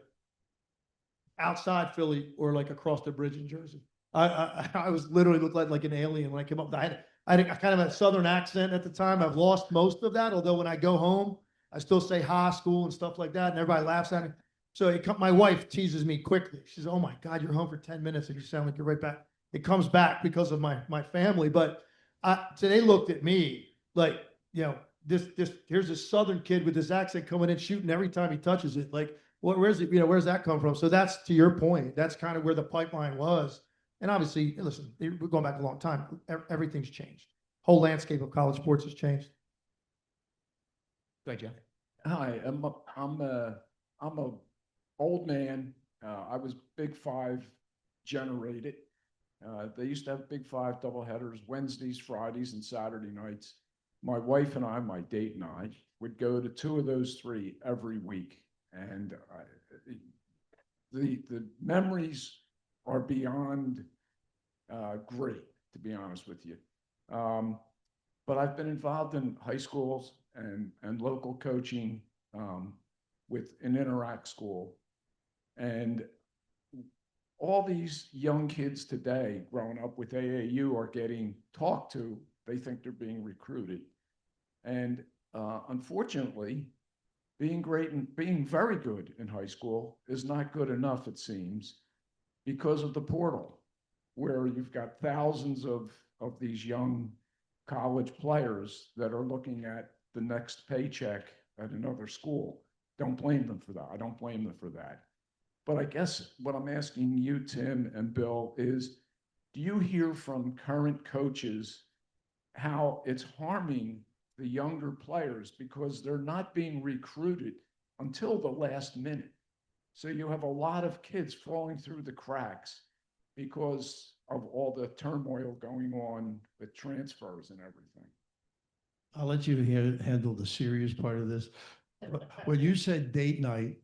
outside Philly, or across the bridge in Jersey. I was literally looked like an alien when I came up. I had kind of a Southern accent at the time. I've lost most of that, although when I go home, I still say high school and stuff like that, and everybody laughs at me. So my wife teases me quickly. She says, "Oh my God, you're home for 10 minutes and you sound like you're right back." It comes back because of my family. But so they looked at me like, here's this Southern kid with this accent coming in, shooting every time he touches it. Like, where's it, where's that come from? So that's, to your point, that's kind of where the pipeline was. And obviously, listen, we're going back a long time. Everything's changed. Whole landscape of college sports has changed. Go ahead, Jeff. Hi, I'm a old man. I was Big Five generated. They used to have Big Five doubleheaders Wednesdays, Fridays, and Saturday nights. My wife and I, my date and I, would go to 2 of those 3 every week, and the memories are beyond great, to be honest with you. But I've been involved in high schools and local coaching with an Interact school. And all these young kids today growing up with AAU are getting talked to. They think they're being recruited. And unfortunately, being great and being very good in high school is not good enough, it seems, because of the portal, where you've got thousands of these young college players that are looking at the next paycheck at another school. Don't blame them for that. I don't blame them for that. But I guess what I'm asking you, Tim and Bill, is do you hear from current coaches how it's harming the younger players because they're not being recruited until the last minute? So you have a lot of kids falling through the cracks because of all the turmoil going on with transfers and everything. I'll let you handle the serious part of this. When you said date night,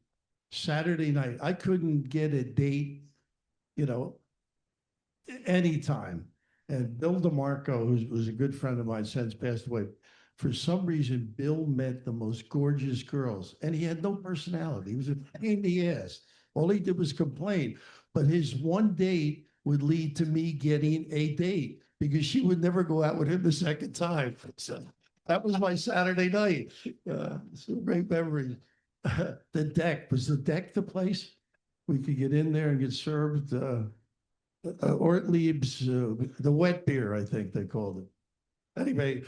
Saturday night, I couldn't get a date, anytime. And Bill DeMarco, who was a good friend of mine, since passed away. For some reason, Bill met the most gorgeous girls, and he had no personality. He was a pain in the ass. All he did was complain. But his one date would lead to me getting a date because she would never go out with him the second time. So that was my Saturday night. Some great memories. The deck, was the deck the place we could get in there and get served Ortlieb's, the wet beer, I think they called it. Anyway,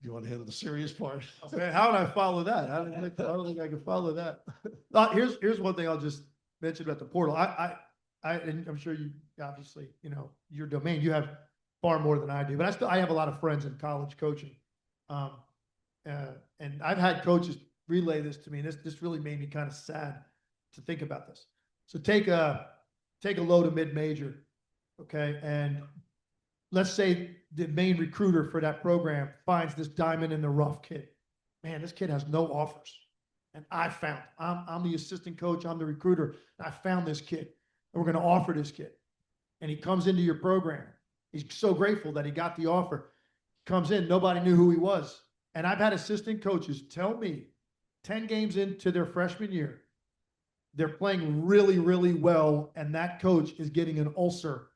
you want to handle the serious part? Man, how would I follow that? I don't think I can follow that. Here's one thing I'll just mention about the portal. And I'm sure you obviously, your domain, you have far more than I do, but I have a lot of friends in college coaching. And I've had coaches relay this to me, and this really made me kind of sad to think about this. So take a low to mid major, okay? And let's say the main recruiter for that program finds this diamond in the rough kid. Man, this kid has no offers. And I'm the assistant coach, I'm the recruiter, and I found this kid, and we're going to offer this kid. And he comes into your program. He's so grateful that he got the offer. Comes in, nobody knew who he was. And I've had assistant coaches tell me 10 games into their freshman year, they're playing really, really well, and that coach is getting an ulcer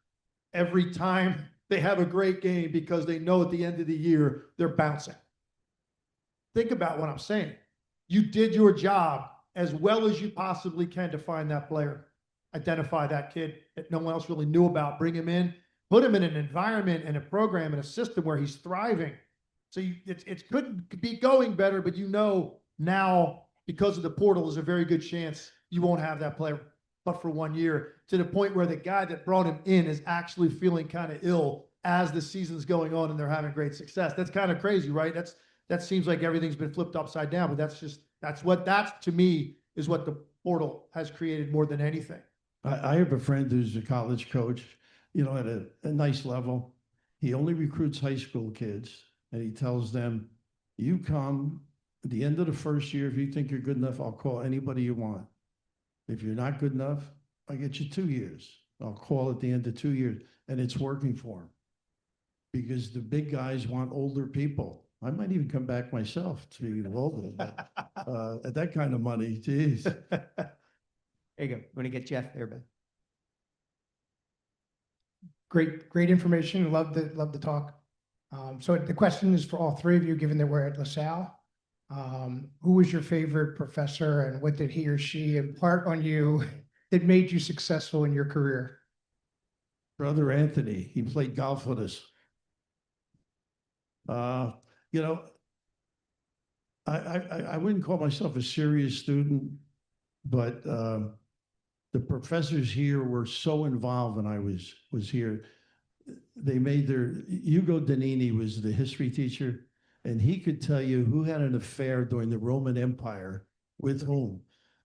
every time they have a great game because they know at the end of the year they're bouncing. Think about what I'm saying. You did your job as well as you possibly can to find that player, identify that kid that no one else really knew about, bring him in, put him in an environment and a program and a system where he's thriving. So it couldn't be going better, but now because of the portal, there's a very good chance you won't have that player but for 1 year, to the point where the guy that brought him in is actually feeling kind of ill as the season's going on and they're having great success. That's kind of crazy, right? That seems like everything's been flipped upside down, but that's to me is what the portal has created more than anything. I have a friend who's a college coach, at a nice level. He only recruits high school kids, and he tells them, you come at the end of the first year, if you think you're good enough, I'll call anybody you want. If you're not good enough, I get you 2 years. I'll call at the end of 2 years, and it's working for him because the big guys want older people. I might even come back myself to be older, but at that kind of money, geez. There you go. I'm going to get Jeff there, Ben. Great information. Love the talk. So the question is for all 3 of you, given that we're at La Salle. Who was your favorite professor, and what did he or she impart on you that made you successful in your career? Brother Anthony, he played golf with us. You know, I wouldn't call myself a serious student, but the professors here were so involved when I was here. They made Hugo Danini was the history teacher, and he could tell you who had an affair during the Roman Empire with whom.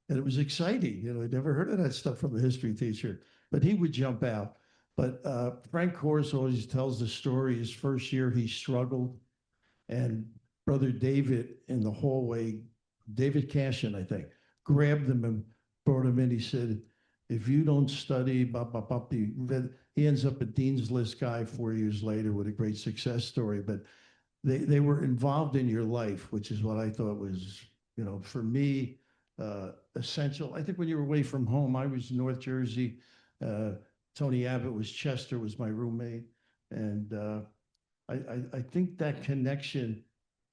And it was exciting. You know, I'd never heard of that stuff from a history teacher, but he would jump out. But Frank Kors always tells the story. His first year, he struggled. And Brother David in the hallway, David Cashin, I think, grabbed him and brought him in. He said, if you don't study, he ends up a Dean's List guy 4 years later with a great success story. But they were involved in your life, which is what I thought was, you know, for me, essential. I think when you were away from home, I was North Jersey. Tony Abbott was Chester, was my roommate. And I think that connection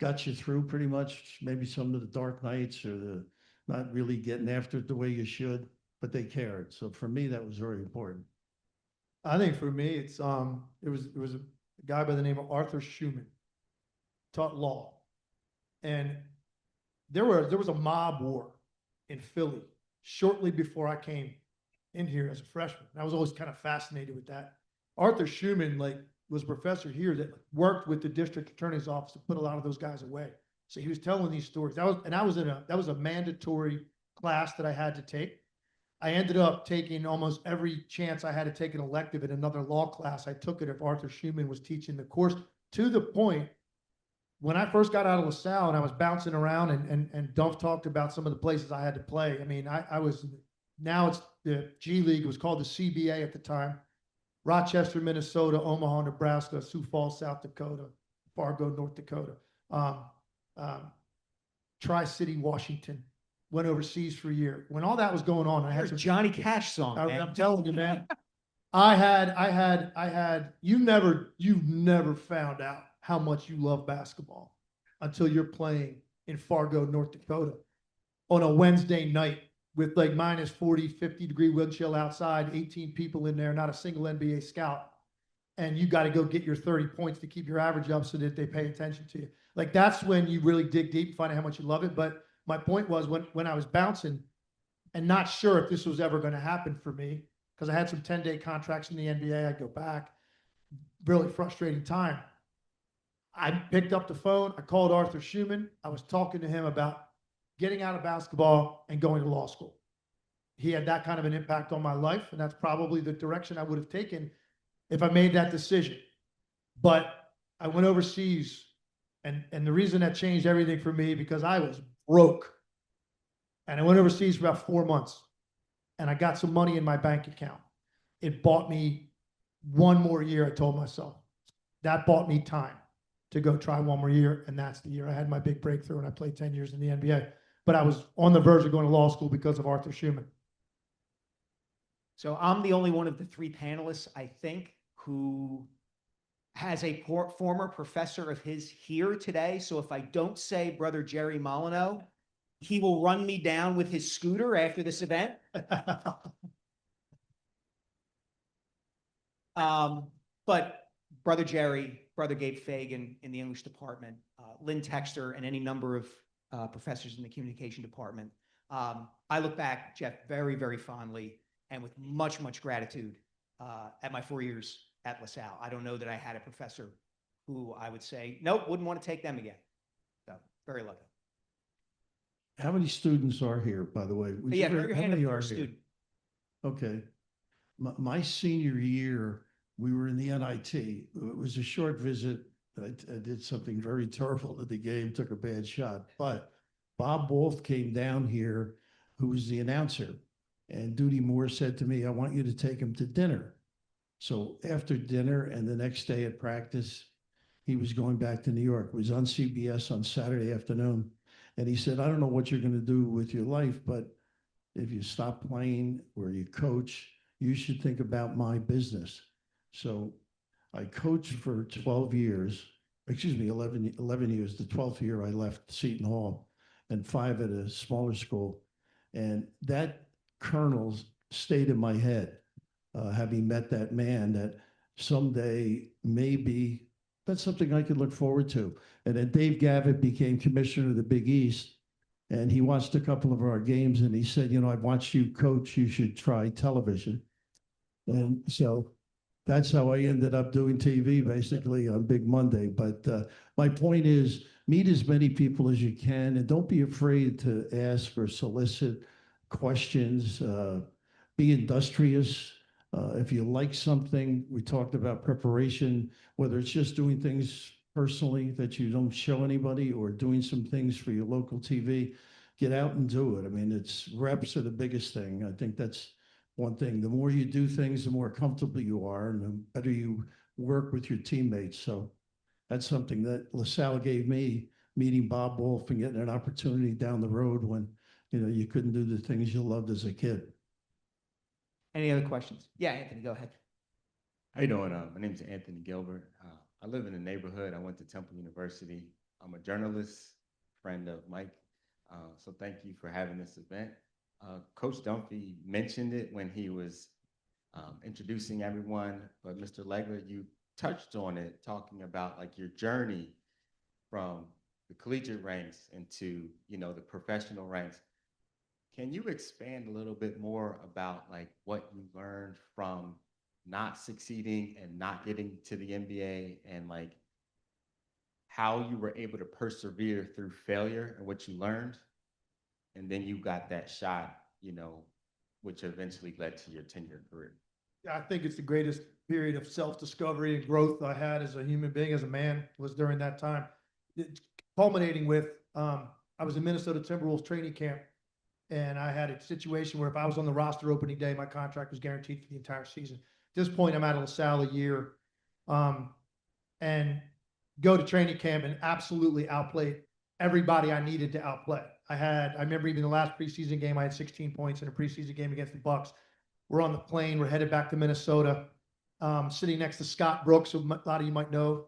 got you through pretty much maybe some of the dark nights or the not really getting after it the way you should, but they cared. So for me, that was very important. I think for me, it was a guy by the name of Arthur Schumann, taught law. And there was a mob war in Philly shortly before I came in here as a freshman. And I was always kind of fascinated with that. Arthur Schumann, was a professor here that worked with the district attorney's office to put a lot of those guys away. So he was telling these stories. That was a mandatory class that I had to take. I ended up taking almost every chance I had to take an elective in another law class. I took it if Arthur Schumann was teaching the course, to the point when I first got out of La Salle and I was bouncing around and Duff talked about some of the places I had to play. I mean, now it's the G League, it was called the CBA at the time. Rochester, Minnesota, Omaha, Nebraska, Sioux Falls, South Dakota, Fargo, North Dakota, Tri-City, Washington. Went overseas for a year. When all that was going on, I had some Johnny Cash song. Man. I'm telling you, man. I had. You've never found out how much you love basketball until you're playing in Fargo, North Dakota, on a Wednesday night with like minus 40, 50-degree wind chill outside, 18 people in there, not a single NBA scout. And you got to go get your 30 points to keep your average up so that they pay attention to you. Like, that's when you really dig deep and find out how much you love it. But my point was when I was bouncing and not sure if this was ever going to happen for me, because I had some 10-day contracts in the NBA, I'd go back. Really frustrating time. I picked up the phone. I called Arthur Schumann. I was talking to him about getting out of basketball and going to law school. He had that kind of an impact on my life, and that's probably the direction I would have taken if I made that decision. But I went overseas, and the reason that changed everything for me, because I was broke. And I went overseas for about 4 months, and I got some money in my bank account. It bought me one more year, I told myself. That bought me time to go try one more year, and that's the year I had my big breakthrough, and I played 10 years in the NBA. But I was on the verge of going to law school because of Arthur Schumann. So I'm the only one of the three panelists, I think, who has a former professor of his here today. So if I don't say Brother Jerry Molyneux, he will run me down with his scooter after this event. But Brother Jerry, Brother Gabe Fagan in the English department, Lynn Texter, and any number of professors in the communication department. I look back, Jeff, very, very fondly and with much, much gratitude at my 4 years at La Salle. I don't know that I had a professor who I would say, nope, wouldn't want to take them again. So very lucky. How many students are here, by the way? But yeah, your how hand up many for are a here? student. Okay. My senior year, we were in the NIT. It was a short visit. I did something very terrible at the game, took a bad shot. But Bob Wolf came down here, who was the announcer. And Duty Moore said to me, I want you to take him to dinner. So after dinner and the next day at practice, he was going back to New York. It was on CBS on Saturday afternoon. And he said, I don't know what you're going to do with your life, but if you stop playing or you coach, you should think about my business. So I coached for 12 years, 11 years. The 12th year I left Seton Hall and 5 at a smaller school. And that kernel stayed in my head, having met that man that someday maybe that's something I could look forward to. And then Dave Gavitt became commissioner of the Big East, and he watched a couple of our games, and he said, you know, I've watched you coach, you should try television. And so that's how I ended up doing TV basically on Big Monday. But my point is, meet as many people as you can, and don't be afraid to ask or solicit questions. Be industrious. If you like something, we talked about preparation, whether it's just doing things personally that you don't show anybody or doing some things for your local TV, get out and do it. I mean, it's reps are the biggest thing. I think that's one thing. The more you do things, the more comfortable you are and the better you work with your teammates. So that's something that La Salle gave me, meeting Bob Wolf and getting an opportunity down the road when, you know, you couldn't do the things you loved as a kid. Any other questions? Yeah, Anthony, go ahead. How you doing? My name is Anthony Gilbert. I live in the neighborhood. I went to Temple University. I'm a journalist, friend of Mike. So thank you for having this event. Coach Dunphy mentioned it when he was introducing everyone, but Mr. Legler, you touched on it, talking about like your journey from the collegiate ranks into, you know, the professional ranks. Can you expand a little bit more about like what you learned from not succeeding and not getting to the NBA, and like how you were able to persevere through failure and what you learned? And then you got that shot, you know, which eventually led to your 10-year career. I think it's the greatest period of self-discovery and growth I had as a human being, as a man, was during that time. Culminating with, I was in Minnesota Timberwolves training camp, and I had a situation where if I was on the roster opening day, my contract was guaranteed for the entire season. At this point, I'm out of La Salle a year, and go to training camp and absolutely outplayed everybody I needed to outplay. I remember even the last preseason game, I had 16 points in a preseason game against the Bucks. We're on the plane, we're headed back to Minnesota, sitting next to Scott Brooks, who a lot of you might know,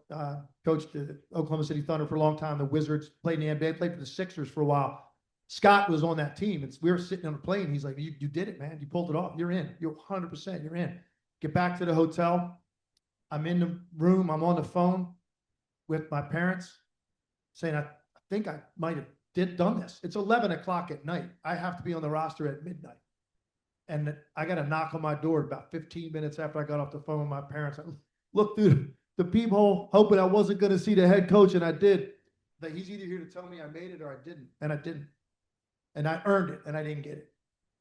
coached the Oklahoma City Thunder for a long time, the Wizards, played in the NBA, played for the Sixers for a while. Scott was on that team. We were sitting on the plane. He's like, you did it, man. You pulled it off. You're in. You're 100%. You're in. Get back to the hotel. I'm in the room. I'm on the phone with my parents saying, I think I might have done this. It's 11 o'clock at night. I have to be on the roster at midnight. And I got a knock on my door about 15 minutes after I got off the phone with my parents. I looked through the peephole, hoping I wasn't going to see the head coach, and I did. That he's either here to tell me I made it or I didn't. And I didn't. And I earned it, and I didn't get it.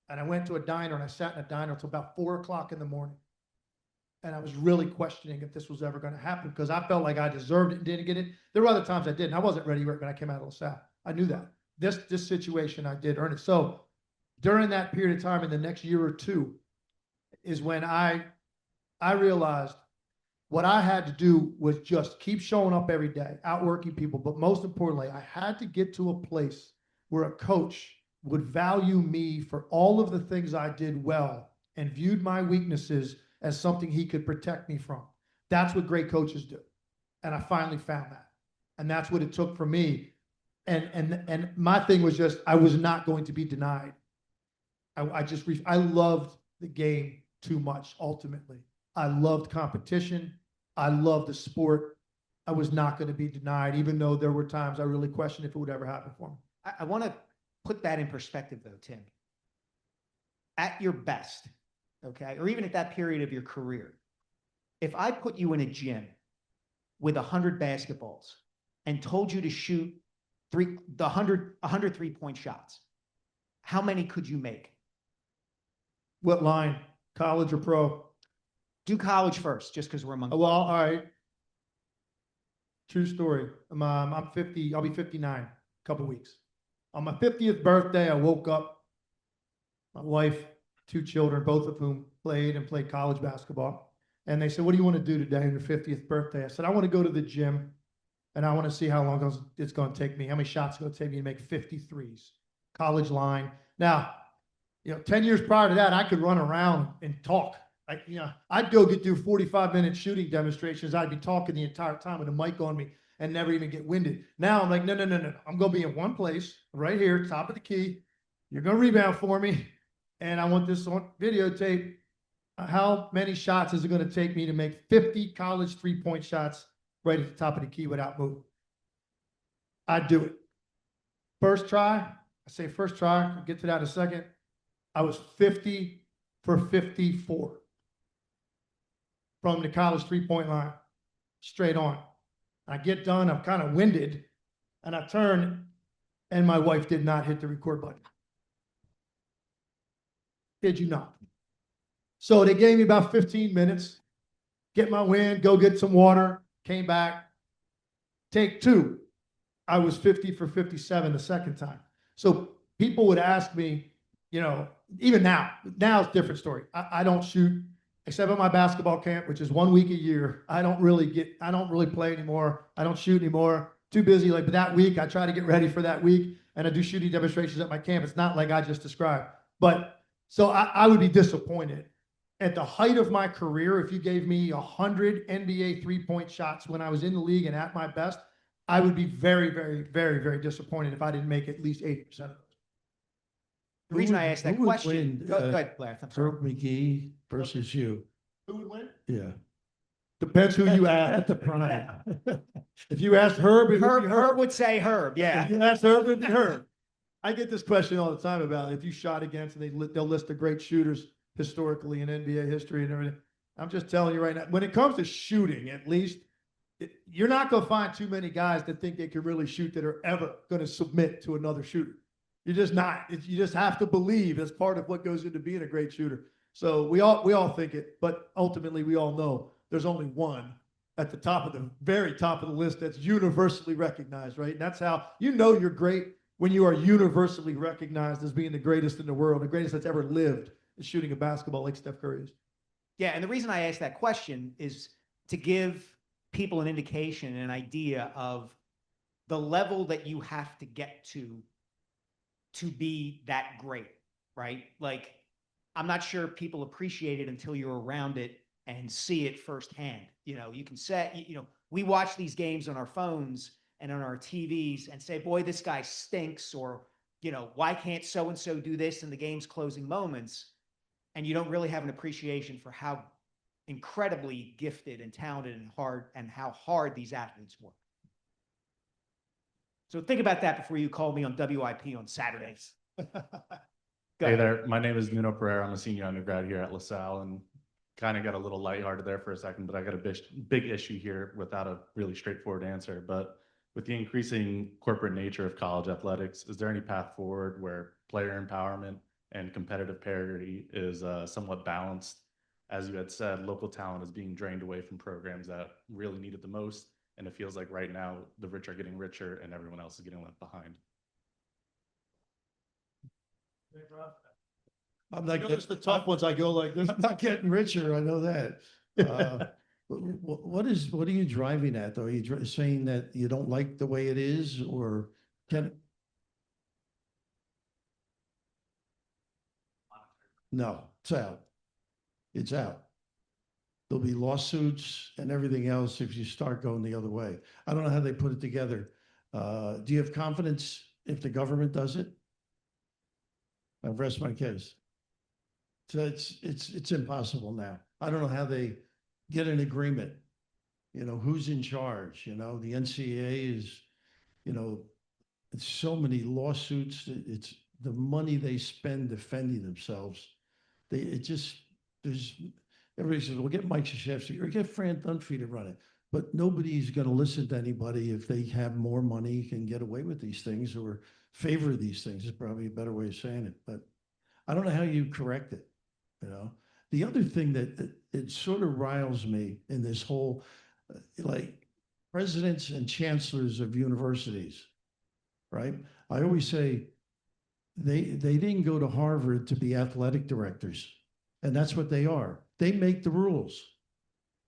And I went to a diner, and I sat in a diner until about 4 o'clock in the morning. And I was really questioning if this was ever going to happen, because I felt like I deserved it and didn't get it. There were other times I didn't. I wasn't ready when I came out of La Salle. I knew that. This situation, I did earn it. So during that period of time, in the next year or two, is when I realized what I had to do was just keep showing up every day, outworking people. But most importantly, I had to get to a place where a coach would value me for all of the things I did well and viewed my weaknesses as something he could protect me from. That's what great coaches do. And I finally found that. And that's what it took for me. And my thing was just, I was not going to be denied. I loved the game too much, ultimately. I loved competition. I loved the sport. I was not going to be denied, even though there were times I really questioned if it would ever happen for me. I want to put that in perspective, though, Tim. At your best, okay, or even at that period of your career, if I put you in a gym with 100 basketballs and told you to shoot 100 3-point shots, how many could you make? What line? College or pro? Do college first, just because we're among. Well, all right. True story. I'm 50. I'll be 59 in a couple weeks. On my 50th birthday, I woke up. My wife, 2 children, both of whom played college basketball. And they said, what do you want to do today on your 50th birthday? I said, I want to go to the gym, and I want to see how long it's going to take me, how many shots it's going to take me to make 53s. College line. Now, 10 years prior to that, I could run around and talk. I'd go do 45-minute shooting demonstrations. I'd be talking the entire time with a mic on me and never even get winded. Now I'm like, no. I'm going to be in one place right here, top of the key. You're going to rebound for me. And I want this on videotape. How many shots is it going to take me to make 50 college 3-point shots right at the top of the key without moving. I'd do it. First try, I say first try, I'll get to that in a second. I was 50 for 54 from the college three-point line, straight on. I get done, I'm kind of winded, and I turn, and my wife did not hit the record button. Did you not? So they gave me about 15 minutes, get my wind, go get some water, came back. Take two, I was 50 for 57 the second time. So people would ask me, you know, even now it's a different story. I don't shoot, except at my basketball camp, which is 1 week a year. I don't really play anymore. I don't shoot anymore. Too busy. Like, but that week, I try to get ready for that week, and I do shooting demonstrations at my camp. It's not like I just described. But so I would be disappointed. At the height of my career, if you gave me 100 NBA three-point shots when I was in the league and at my best, I would be very, very, very, very disappointed if I didn't make at least 80% of those. The reason I asked that who would question, win, go ahead, Blair. I'm sorry. Herb McGee versus you. Who would win? Yeah. Depends who you At ask. the prime. If you ask Herb, it would be Herb would say Herb, yeah. If you ask Herb, it would be Herb. I get this question all the time about if you shot against, and they'll list the great shooters historically in NBA history and everything. I'm just telling you right now, when it comes to shooting, at least, you're not going to find too many guys that think they can really shoot that are ever going to submit to another shooter. You're just not. You just have to believe as part of what goes into being a great shooter. So we all think it, but ultimately we all know there's only one at the top of the very top of the list that's universally recognized, right? And that's how you know you're great, when you are universally recognized as being the greatest in the world, the greatest that's ever lived is shooting a basketball like Steph Curry is. Yeah, and the reason I asked that question is to give people an indication, an idea of the level that you have to get to be that great, right? Like, I'm not sure people appreciate it until you're around it and see it firsthand. You know, you can say, you know, we watch these games on our phones and on our TVs and say, boy, this guy stinks, or, you know, why can't so-and-so do this in the game's closing moments? And you don't really have an appreciation for how incredibly gifted and talented and how hard these athletes work. So think about that before you call me on WIP on Saturdays. Hey there, my name is Nuno Pereira. I'm a senior undergrad here at La Salle, and kind of got a little lighthearted there for a second, but I got a big issue here without a really straightforward answer. But with the increasing corporate nature of college athletics, is there any path forward where player empowerment and competitive parity is somewhat balanced? As you had said, local talent is being drained away from programs that really need it the most, and it feels like right now the rich are getting richer and everyone else is getting left behind. I'm not It's the tough ones. I go like this. I'm not getting richer. I know that. What are you driving at though? Are you saying that you don't like the way it is, or can? No, it's out. It's out. There'll be lawsuits and everything else if you start going the other way. I don't know how they put it together. Do you have confidence if the government does it? I've rest my case. So it's impossible now. I don't know how they get an agreement. You know, who's in charge? You know, the NCAA is, you know, it's so many lawsuits. It's the money they spend defending themselves. Everybody says, well, get Mike Sielski or get Fran Dunphy to run it. But nobody's going to listen to anybody if they have more money, can get away with these things or favor these things is probably a better way of saying it. But I don't know how you correct it. You know, the other thing that it sort of riles me in this whole, like presidents and chancellors of universities, right? I always say they didn't go to Harvard to be athletic directors, and that's what they are. They make the rules.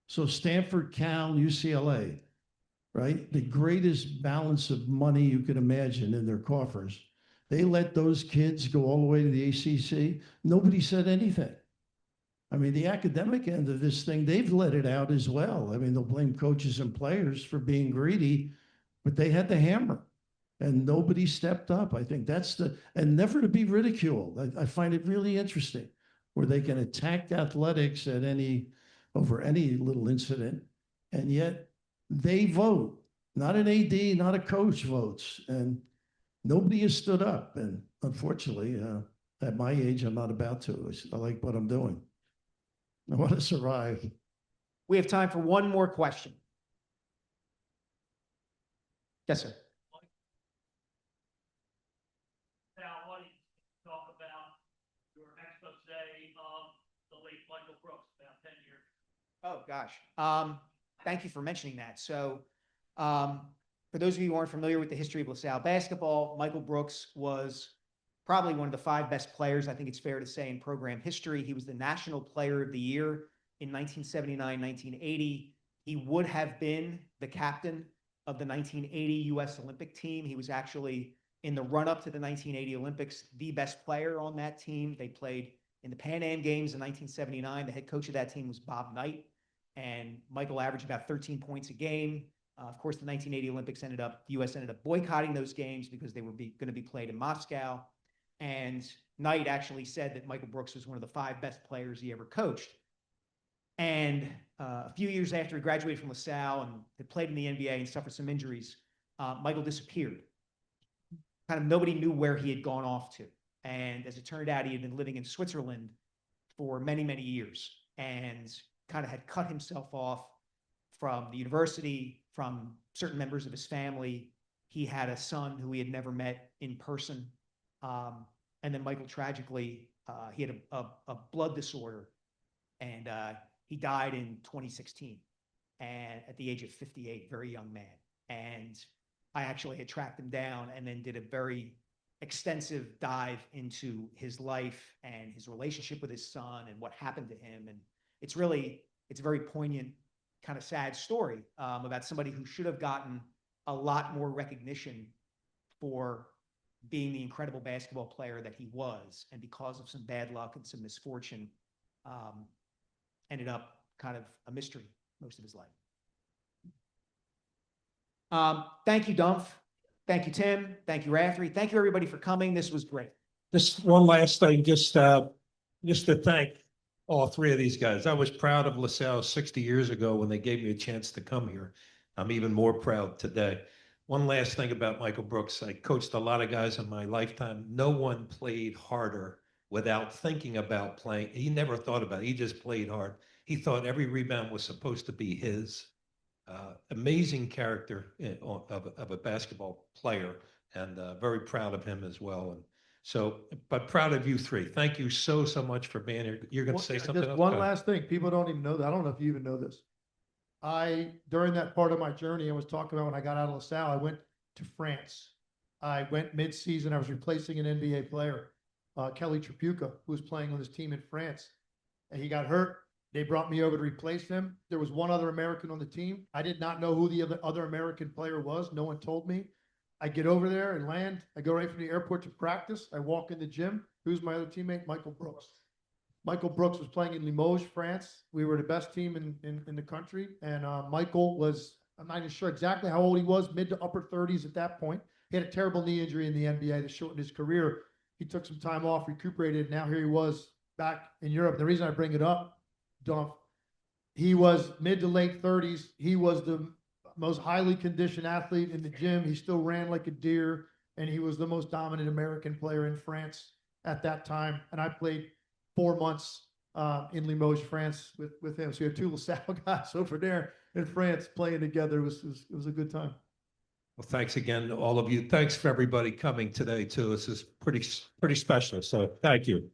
So Stanford, Cal, UCLA, right? The greatest balance of money you can imagine in their coffers. They let those kids go all the way to the ACC. Nobody said anything. I mean, the academic end of this thing, they've let it out as well. I mean, they'll blame coaches and players for being greedy, but they had the hammer and nobody stepped up. I think that's and never to be ridiculed. I find it really interesting where they can attack athletics at over any little incident, and yet they vote, not an AD, not a coach votes. And nobody has stood up. And unfortunately, at my age, I'm not about to. I like what I'm doing. I want to survive. We have time for one more question. Yes, sir. Now, why don't you talk about your expose of the late Michael Brooks about 10 years? Oh, gosh. Thank you for mentioning that. So, for those of you who aren't familiar with the history of LaSalle basketball, Michael Brooks was probably one of the 5 best players, I think it's fair to say, in program history. He was the National Player of the Year in 1979, 1980. He would have been the captain of the 1980 U.S. Olympic team. He was actually, in the run-up to the 1980 Olympics, the best player on that team. They played in the Pan Am Games in 1979. The head coach of that team was Bob Knight, and Michael averaged about 13 points a game. Of course, the 1980 Olympics the U.S. ended up boycotting those games because they were going to be played in Moscow. And Knight actually said that Michael Brooks was one of the 5 best players he ever coached. And a few years after he graduated from LaSalle and had played in the NBA and suffered some injuries, Michael disappeared. Kind of nobody knew where he had gone off to. And as it turned out, he had been living in Switzerland for many, many years and kind of had cut himself off from the university, from certain members of his family. He had a son who he had never met in person. And then Michael, tragically, he had a blood disorder, and he died in 2016, and at the age of 58, very young man. And I actually had tracked him down and then did a very extensive dive into his life and his relationship with his son and what happened to him. And it's a very poignant, kind of sad story about somebody who should have gotten a lot more recognition for being the incredible basketball player that he was, and because of some bad luck and some misfortune, ended up kind of a mystery most of his life. Thank you, Dunph. Thank you, Tim. Thank you, Raftery. Thank you, everybody, for coming. This was great. Just one last thing, just to thank all 3 of these guys. I was proud of LaSalle 60 years ago when they gave me a chance to come here. I'm even more proud today. One last thing about Michael Brooks. I coached a lot of guys in my lifetime. No one played harder without thinking about playing. He never thought about it. He just played hard. He thought every rebound was supposed to be his. Amazing character of a basketball player, and very proud of him as well. And so, but proud of you 3. Thank you so much for being here. You're going to say something Just else? one last thing. People don't even know that. I don't know if you even know this. During that part of my journey, I was talking about when I got out of LaSalle, I went to France. I went mid-season. I was replacing an NBA player, Kelly Tripucka, who was playing on this team in France. And he got hurt. They brought me over to replace him. There was one other American on the team. I did not know who the other American player was. No one told me. I get over there and land. I go right from the airport to practice. I walk in the gym. Who's my other teammate? Michael Brooks. Michael Brooks was playing in Limoges, France. We were the best team in the country. And Michael was, I'm not even sure exactly how old he was, mid to upper 30s at that point. He had a terrible knee injury in the NBA that shortened his career. He took some time off, recuperated. Now here he was back in Europe. The reason I bring it up, Dunph, he was mid to late 30s. He was the most highly conditioned athlete in the gym. He still ran like a deer, and he was the most dominant American player in France at that time. And I played 4 months in Limoges, France with him. So we had 2 LaSalle guys over there in France playing together. It was a good time. Well, thanks again to all of you. Thanks for everybody coming today too. This is pretty special. So thank you.